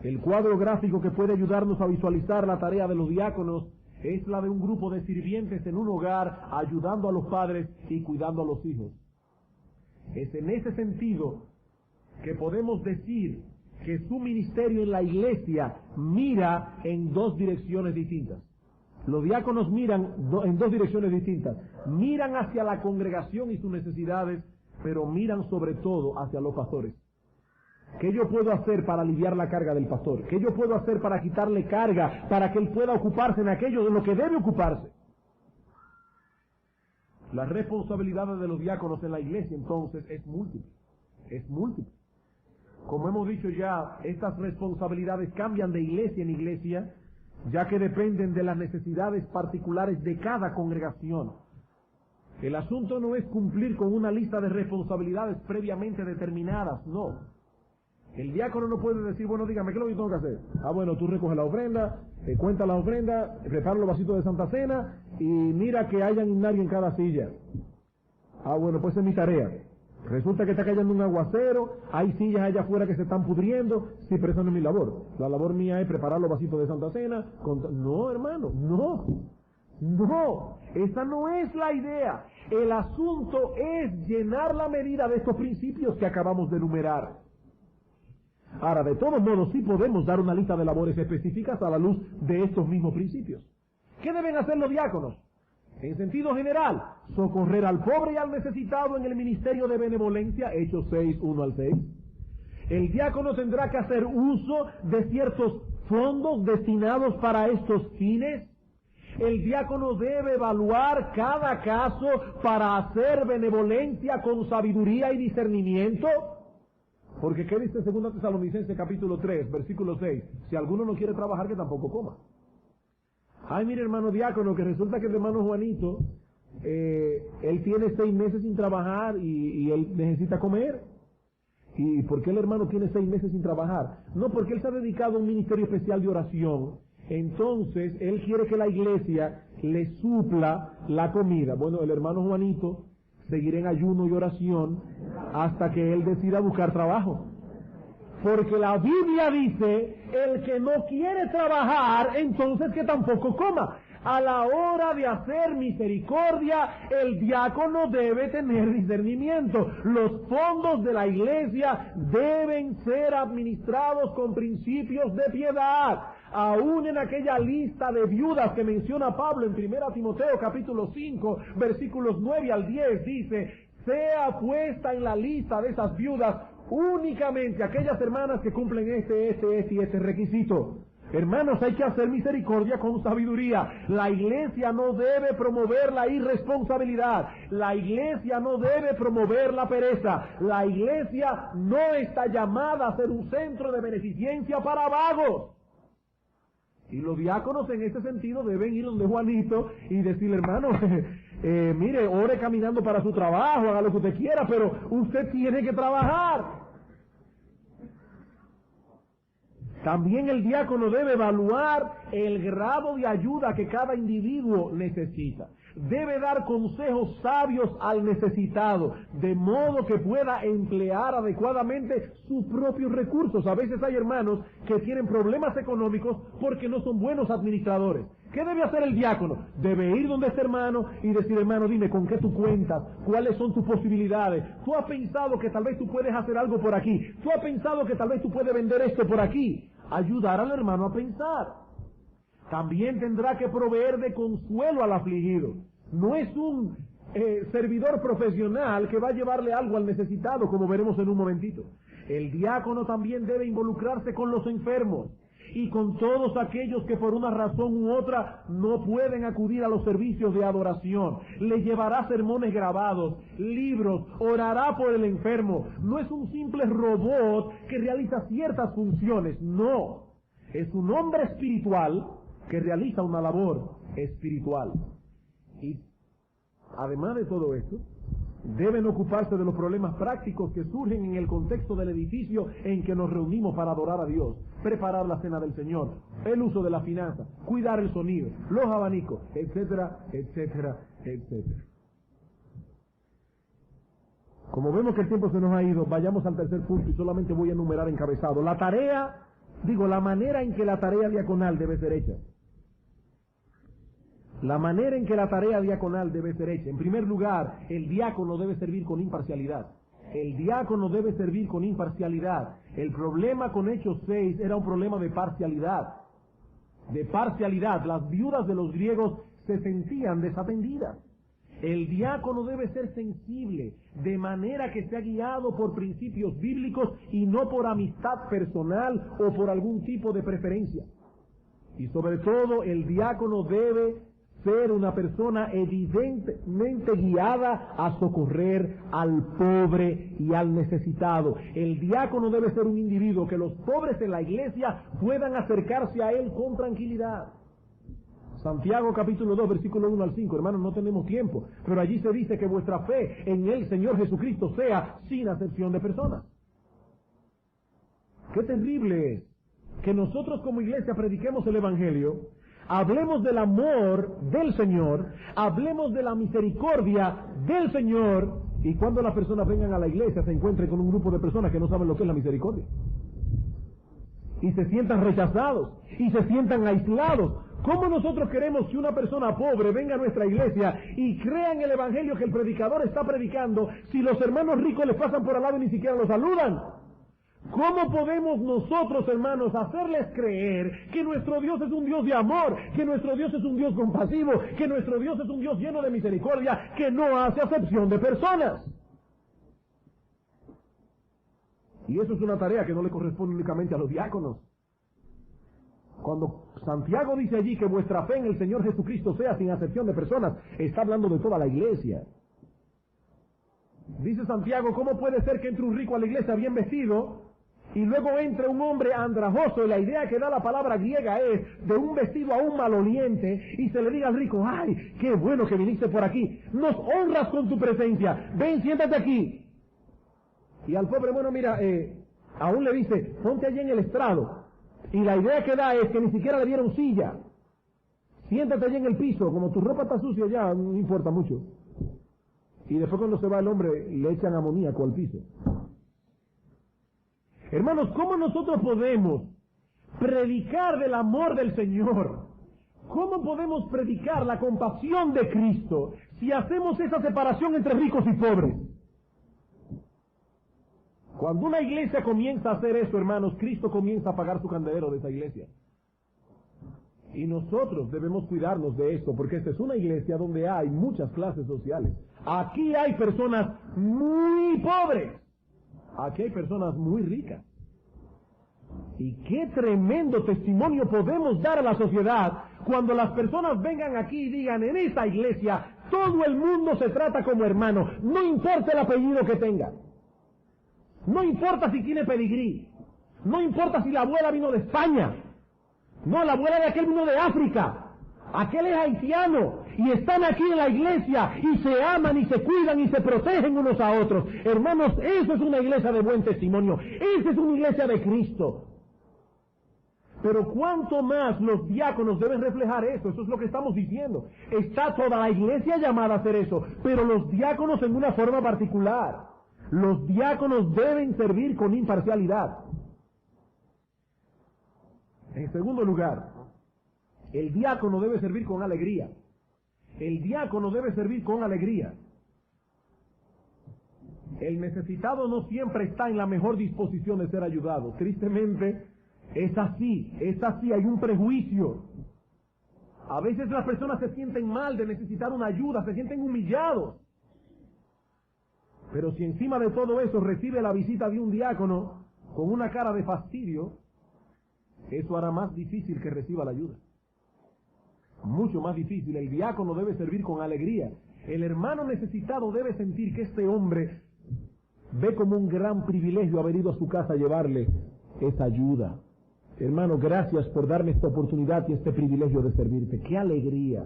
El cuadro gráfico que puede ayudarnos a visualizar la tarea de los diáconos es la de un grupo de sirvientes en un hogar, ayudando a los padres y cuidando a los hijos. Es en ese sentido que podemos decir que su ministerio en la iglesia mira en dos direcciones distintas. Los diáconos miran en dos direcciones distintas. Miran hacia la congregación y sus necesidades, pero miran sobre todo hacia los pastores. ¿Qué yo puedo hacer para aliviar la carga del pastor? ¿Qué yo puedo hacer para quitarle carga, para que él pueda ocuparse en aquello de lo que debe ocuparse? La responsabilidad de los diáconos en la iglesia, entonces, es múltiple. Como hemos dicho ya, estas responsabilidades cambian de iglesia en iglesia, ya que dependen de las necesidades particulares de cada congregación. El asunto no es cumplir con una lista de responsabilidades previamente determinadas, no. El diácono no puede decir, bueno, dígame, ¿qué es lo que yo tengo que hacer? Ah, bueno, tú recoges la ofrenda, cuenta la ofrenda, prepara los vasitos de Santa Cena y mira que hayan nadie en cada silla. Ah, bueno, pues esa es mi tarea. Resulta que está cayendo un aguacero, hay sillas allá afuera que se están pudriendo. Sí, pero esa no es mi labor. La labor mía es preparar los vasitos de Santa Cena. No, hermano, no, esa no es la idea. El asunto es llenar la medida de estos principios que acabamos de enumerar. Ahora, de todos modos, sí podemos dar una lista de labores específicas a la luz de estos mismos principios. ¿Qué deben hacer los diáconos? En sentido general, socorrer al pobre y al necesitado en el ministerio de benevolencia, Hechos 6, 1 al 6. El diácono tendrá que hacer uso de ciertos fondos destinados para estos fines. El diácono debe evaluar cada caso para hacer benevolencia con sabiduría y discernimiento. Porque ¿qué dice 2 Tesalonicenses capítulo 3, versículo 6? Si alguno no quiere trabajar, que tampoco coma. Ay, mire, hermano diácono, que resulta que el hermano Juanito, él tiene 6 meses sin trabajar y él necesita comer. ¿Y por qué el hermano tiene 6 meses sin trabajar? No, porque él se ha dedicado a un ministerio especial de oración. Entonces, él quiere que la iglesia le supla la comida. Bueno, el hermano Juanito seguirá en ayuno y oración hasta que él decida buscar trabajo. Porque la Biblia dice, el que no quiere trabajar, entonces que tampoco coma. A la hora de hacer misericordia, el diácono debe tener discernimiento. Los fondos de la iglesia deben ser administrados con principios de piedad. Aún en aquella lista de viudas que menciona Pablo en 1 Timoteo capítulo 5, versículos 9 al 10, dice, sea puesta en la lista de esas viudas únicamente aquellas hermanas que cumplen este requisito. Hermanos, hay que hacer misericordia con sabiduría. La iglesia no debe promover la irresponsabilidad. La iglesia no debe promover la pereza. La iglesia no está llamada a ser un centro de beneficencia para vagos. Y los diáconos en este sentido deben ir donde Juanito y decirle, hermano, mire, ore caminando para su trabajo, haga lo que usted quiera, pero usted tiene que trabajar. También el diácono debe evaluar el grado de ayuda que cada individuo necesita. Debe dar consejos sabios al necesitado, de modo que pueda emplear adecuadamente sus propios recursos. A veces hay hermanos que tienen problemas económicos porque no son buenos administradores. ¿Qué debe hacer el diácono? Debe ir donde este hermano y decir, hermano, dime, ¿con qué tú cuentas? ¿Cuáles son tus posibilidades? ¿Tú has pensado que tal vez tú puedes hacer algo por aquí? ¿Tú has pensado que tal vez tú puedes vender esto por aquí? Ayudar al hermano a pensar. También tendrá que proveer de consuelo al afligido. No es un servidor profesional que va a llevarle algo al necesitado, como veremos en un momentito. El diácono también debe involucrarse con los enfermos y con todos aquellos que por una razón u otra no pueden acudir a los servicios de adoración. Le llevará sermones grabados, libros, orará por el enfermo. No es un simple robot que realiza ciertas funciones, no. Es un hombre espiritual que realiza una labor espiritual. Y además de todo esto, deben ocuparse de los problemas prácticos que surgen en el contexto del edificio en que nos reunimos para adorar a Dios, preparar la cena del Señor, el uso de la finanza, cuidar el sonido, los abanicos, etcétera, etcétera, etcétera. Como vemos que el tiempo se nos ha ido, vayamos al tercer punto y solamente voy a enumerar encabezado. La manera en que la tarea diaconal debe ser hecha. La manera en que la tarea diaconal debe ser hecha. En primer lugar, el diácono debe servir con imparcialidad. El diácono debe servir con imparcialidad. El problema con Hechos 6 era un problema de parcialidad. De parcialidad. Las viudas de los griegos se sentían desatendidas. El diácono debe ser sensible, de manera que sea guiado por principios bíblicos y no por amistad personal o por algún tipo de preferencia. Y sobre todo, el diácono debe ser una persona evidentemente guiada a socorrer al pobre y al necesitado. El diácono debe ser un individuo que los pobres en la iglesia puedan acercarse a él con tranquilidad. Santiago capítulo 2, versículo 1 al 5, hermanos, no tenemos tiempo, pero allí se dice que vuestra fe en el Señor Jesucristo sea sin acepción de personas. Qué terrible es que nosotros como iglesia prediquemos el Evangelio, hablemos del amor del Señor, hablemos de la misericordia del Señor, y cuando las personas vengan a la iglesia se encuentren con un grupo de personas que no saben lo que es la misericordia. Y se sientan rechazados, y se sientan aislados. ¿Cómo nosotros queremos que una persona pobre venga a nuestra iglesia y crea en el Evangelio que el predicador está predicando si los hermanos ricos les pasan por al lado y ni siquiera los saludan? ¿Cómo podemos nosotros, hermanos, hacerles creer que nuestro Dios es un Dios de amor, que nuestro Dios es un Dios compasivo, que nuestro Dios es un Dios lleno de misericordia, que no hace acepción de personas? Y eso es una tarea que no le corresponde únicamente a los diáconos. Cuando Santiago dice allí que vuestra fe en el Señor Jesucristo sea sin acepción de personas, está hablando de toda la iglesia. Dice Santiago, ¿cómo puede ser que entre un rico a la iglesia bien vestido y luego entre un hombre andrajoso? Y la idea que da la palabra griega es de un vestido aún maloliente, y se le diga al rico, ¡ay, qué bueno que viniste por aquí! Nos honras con tu presencia, ven, siéntate aquí. Y al pobre, bueno, mira, aún le dice, ponte allí en el estrado. Y la idea que da es que ni siquiera le dieron silla. Siéntate allí en el piso, como tu ropa está sucia ya, no importa mucho. Y después cuando se va el hombre, le echan amoníaco al piso. Hermanos, ¿cómo nosotros podemos predicar del amor del Señor? ¿Cómo podemos predicar la compasión de Cristo si hacemos esa separación entre ricos y pobres? Cuando una iglesia comienza a hacer eso, hermanos, Cristo comienza a apagar su candelero de esa iglesia. Y nosotros debemos cuidarnos de esto, porque esta es una iglesia donde hay muchas clases sociales. Aquí hay personas muy pobres. Aquí hay personas muy ricas. Y qué tremendo testimonio podemos dar a la sociedad cuando las personas vengan aquí y digan, en esta iglesia todo el mundo se trata como hermano, no importa el apellido que tenga. No importa si tiene pedigrí, no importa si la abuela vino de España, no, la abuela de aquel vino de África, aquel es haitiano, y están aquí en la iglesia, y se aman, y se cuidan, y se protegen unos a otros. Hermanos, eso es una iglesia de buen testimonio, esa es una iglesia de Cristo. Pero cuánto más los diáconos deben reflejar eso es lo que estamos diciendo. Está toda la iglesia llamada a hacer eso, pero los diáconos en una forma particular. Los diáconos deben servir con imparcialidad. En segundo lugar, el diácono debe servir con alegría. El diácono debe servir con alegría. El necesitado no siempre está en la mejor disposición de ser ayudado. Tristemente, es así, hay un prejuicio. A veces las personas se sienten mal de necesitar una ayuda, se sienten humillados. Pero si encima de todo eso recibe la visita de un diácono con una cara de fastidio, eso hará más difícil que reciba la ayuda. Mucho más difícil. El diácono debe servir con alegría. El hermano necesitado debe sentir que este hombre ve como un gran privilegio haber ido a su casa a llevarle esa ayuda. Hermano, gracias por darme esta oportunidad y este privilegio de servirte. ¡Qué alegría!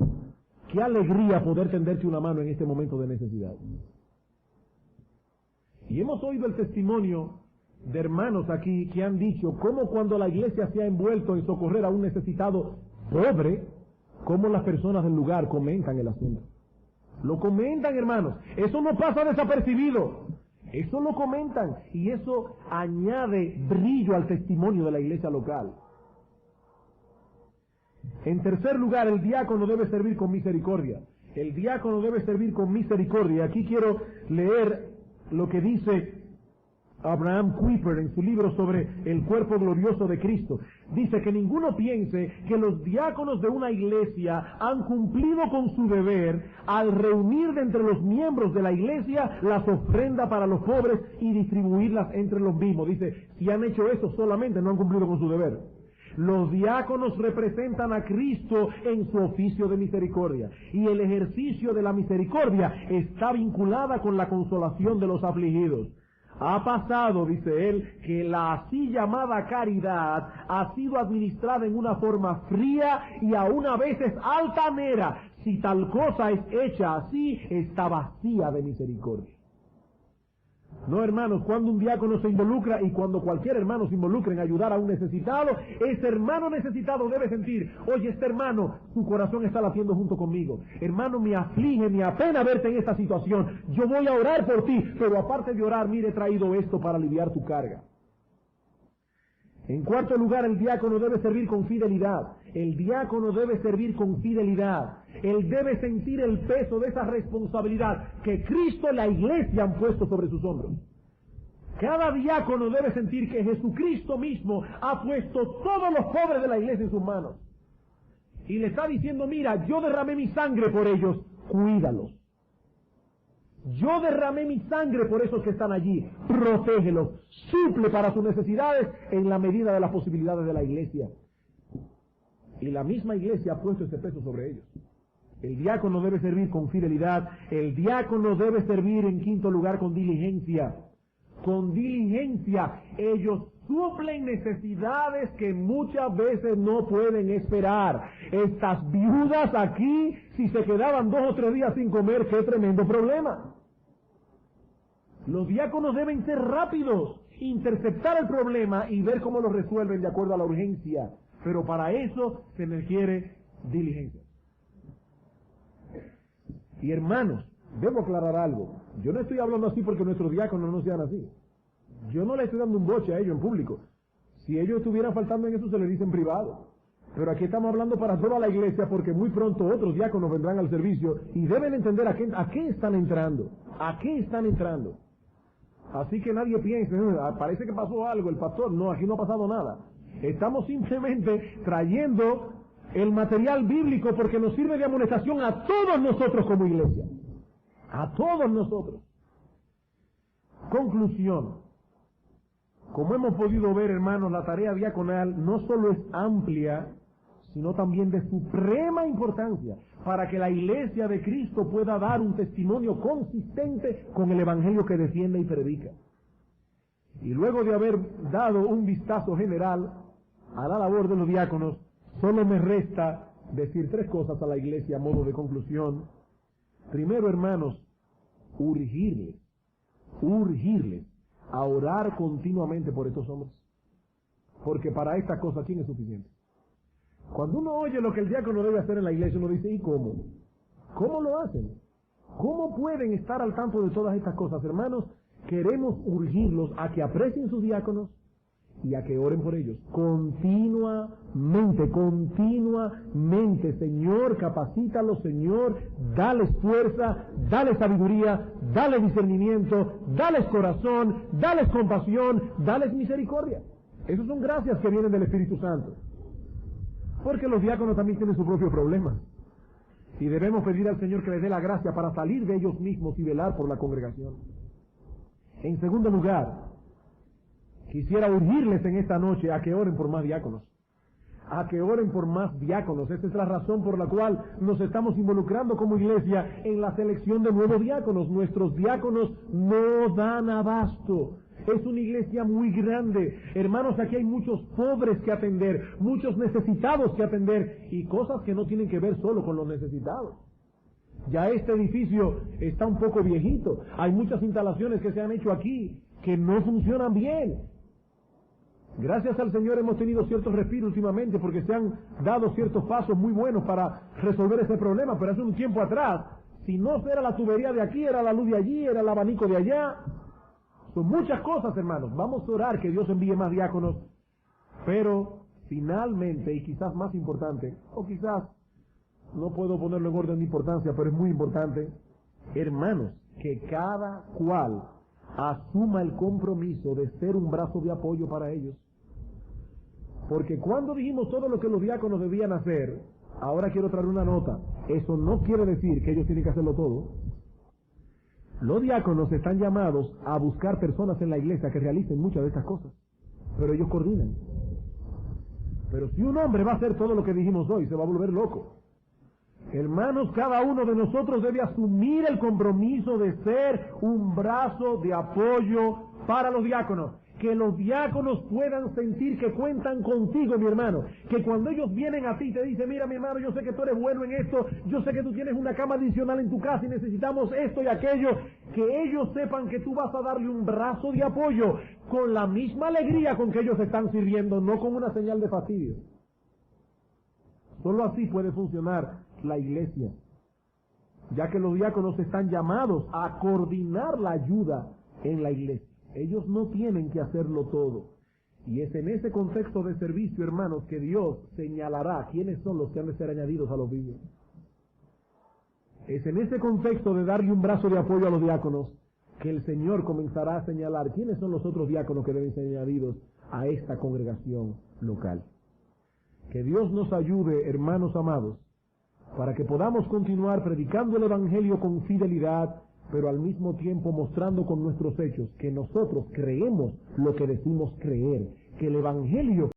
¡Qué alegría poder tenderte una mano en este momento de necesidad! Y hemos oído el testimonio de hermanos aquí que han dicho cómo cuando la iglesia se ha envuelto en socorrer a un necesitado pobre, cómo las personas del lugar comentan el asunto. Lo comentan, hermanos. Eso no pasa desapercibido. Eso lo comentan y eso añade brillo al testimonio de la iglesia local. En tercer lugar, el diácono debe servir con misericordia. El diácono debe servir con misericordia. Aquí quiero leer lo que dice Abraham Kuyper en su libro sobre el cuerpo glorioso de Cristo. Dice que ninguno piense que los diáconos de una iglesia han cumplido con su deber al reunir de entre los miembros de la iglesia las ofrendas para los pobres y distribuirlas entre los mismos. Dice, si han hecho eso solamente no han cumplido con su deber. Los diáconos representan a Cristo en su oficio de misericordia, y el ejercicio de la misericordia está vinculada con la consolación de los afligidos. Ha pasado, dice él, que la así llamada caridad ha sido administrada en una forma fría y aún a veces altanera. Si tal cosa es hecha así, está vacía de misericordia. No, hermanos, cuando un diácono se involucra y cuando cualquier hermano se involucra en ayudar a un necesitado, ese hermano necesitado debe sentir, oye, este hermano, su corazón está latiendo junto conmigo. Hermano, me aflige, me apena verte en esta situación. Yo voy a orar por ti, pero aparte de orar, mire, he traído esto para aliviar tu carga. En cuarto lugar, el diácono debe servir con fidelidad. El diácono debe servir con fidelidad. Él debe sentir el peso de esa responsabilidad que Cristo y la Iglesia han puesto sobre sus hombros. Cada diácono debe sentir que Jesucristo mismo ha puesto todos los pobres de la Iglesia en sus manos. Y le está diciendo, mira, yo derramé mi sangre por ellos, cuídalos. Yo derramé mi sangre por esos que están allí, protégelos, suple para sus necesidades en la medida de las posibilidades de la Iglesia. Y la misma Iglesia ha puesto ese peso sobre ellos. El diácono debe servir con fidelidad, el diácono debe servir en quinto lugar con diligencia. Con diligencia, ellos suplen necesidades que muchas veces no pueden esperar. Estas viudas aquí, si se quedaban 2 o 3 días sin comer, qué tremendo problema. Los diáconos deben ser rápidos, interceptar el problema y ver cómo lo resuelven de acuerdo a la urgencia. Pero para eso se requiere diligencia. Y hermanos, debo aclarar algo. Yo no estoy hablando así porque nuestros diáconos no sean así. Yo no le estoy dando un boche a ellos en público. Si ellos estuvieran faltando en eso, se les dice en privado. Pero aquí estamos hablando para toda la iglesia porque muy pronto otros diáconos vendrán al servicio y deben entender a qué están entrando. ¿A qué están entrando? Así que nadie piense, parece que pasó algo, el pastor. No, aquí no ha pasado nada. Estamos simplemente trayendo el material bíblico porque nos sirve de amonestación a todos nosotros como iglesia. A todos nosotros. Conclusión. Como hemos podido ver, hermanos, la tarea diaconal no solo es amplia, sino también de suprema importancia para que la iglesia de Cristo pueda dar un testimonio consistente con el evangelio que defiende y predica. Y luego de haber dado un vistazo general a la labor de los diáconos, solo me resta decir 3 cosas a la iglesia a modo de conclusión. Primero, hermanos, urgirles a orar continuamente por estos hombres. Porque para esta cosa, ¿quién es suficiente? Cuando uno oye lo que el diácono debe hacer en la iglesia, uno dice, ¿y cómo? ¿Cómo lo hacen? ¿Cómo pueden estar al tanto de todas estas cosas? Hermanos, queremos urgirlos a que aprecien sus diáconos y a que oren por ellos. Continuamente. Señor, capacítalos, Señor, dales fuerza, dales sabiduría, dales discernimiento, dales corazón, dales compasión, dales misericordia. Esas son gracias que vienen del Espíritu Santo. Porque los diáconos también tienen sus propios problemas. Y debemos pedir al Señor que les dé la gracia para salir de ellos mismos y velar por la congregación. En segundo lugar, quisiera urgirles en esta noche a que oren por más diáconos. A que oren por más diáconos. Esta es la razón por la cual nos estamos involucrando como iglesia en la selección de nuevos diáconos. Nuestros diáconos no dan abasto. Es una iglesia muy grande. Hermanos, aquí hay muchos pobres que atender, muchos necesitados que atender y cosas que no tienen que ver solo con los necesitados. Ya este edificio está un poco viejito. Hay muchas instalaciones que se han hecho aquí que no funcionan bien. Gracias al Señor hemos tenido ciertos respiros últimamente porque se han dado ciertos pasos muy buenos para resolver ese problema, pero hace un tiempo atrás, si no era la tubería de aquí, era la luz de allí, era el abanico de allá. Son muchas cosas, hermanos. Vamos a orar que Dios envíe más diáconos, pero finalmente, y quizás más importante, o quizás no puedo ponerlo en orden de importancia, pero es muy importante, hermanos, que cada cual asuma el compromiso de ser un brazo de apoyo para ellos. Porque cuando dijimos todo lo que los diáconos debían hacer, ahora quiero traer una nota. Eso no quiere decir que ellos tienen que hacerlo todo. Los diáconos están llamados a buscar personas en la iglesia que realicen muchas de estas cosas, pero ellos coordinan. Pero si un hombre va a hacer todo lo que dijimos hoy, se va a volver loco. Hermanos, cada uno de nosotros debe asumir el compromiso de ser un brazo de apoyo para los diáconos. que los diáconos puedan sentir que cuentan contigo, mi hermano, que cuando ellos vienen a ti y te dicen, mira mi hermano, yo sé que tú eres bueno en esto, yo sé que tú tienes una cama adicional en tu casa y necesitamos esto y aquello, que ellos sepan que tú vas a darle un brazo de apoyo con la misma alegría con que ellos están sirviendo, no con una señal de fastidio. Solo así puede funcionar la iglesia, ya que los diáconos están llamados a coordinar la ayuda en la iglesia. Ellos no tienen que hacerlo todo. Y es en ese contexto de servicio, hermanos, que Dios señalará quiénes son los que han de ser añadidos a los vivos. Es en ese contexto de darle un brazo de apoyo a los diáconos que el Señor comenzará a señalar quiénes son los otros diáconos que deben ser añadidos a esta congregación local. Que Dios nos ayude, hermanos amados, para que podamos continuar predicando el Evangelio con fidelidad, pero al mismo tiempo mostrando con nuestros hechos que nosotros creemos lo que decimos creer, que el Evangelio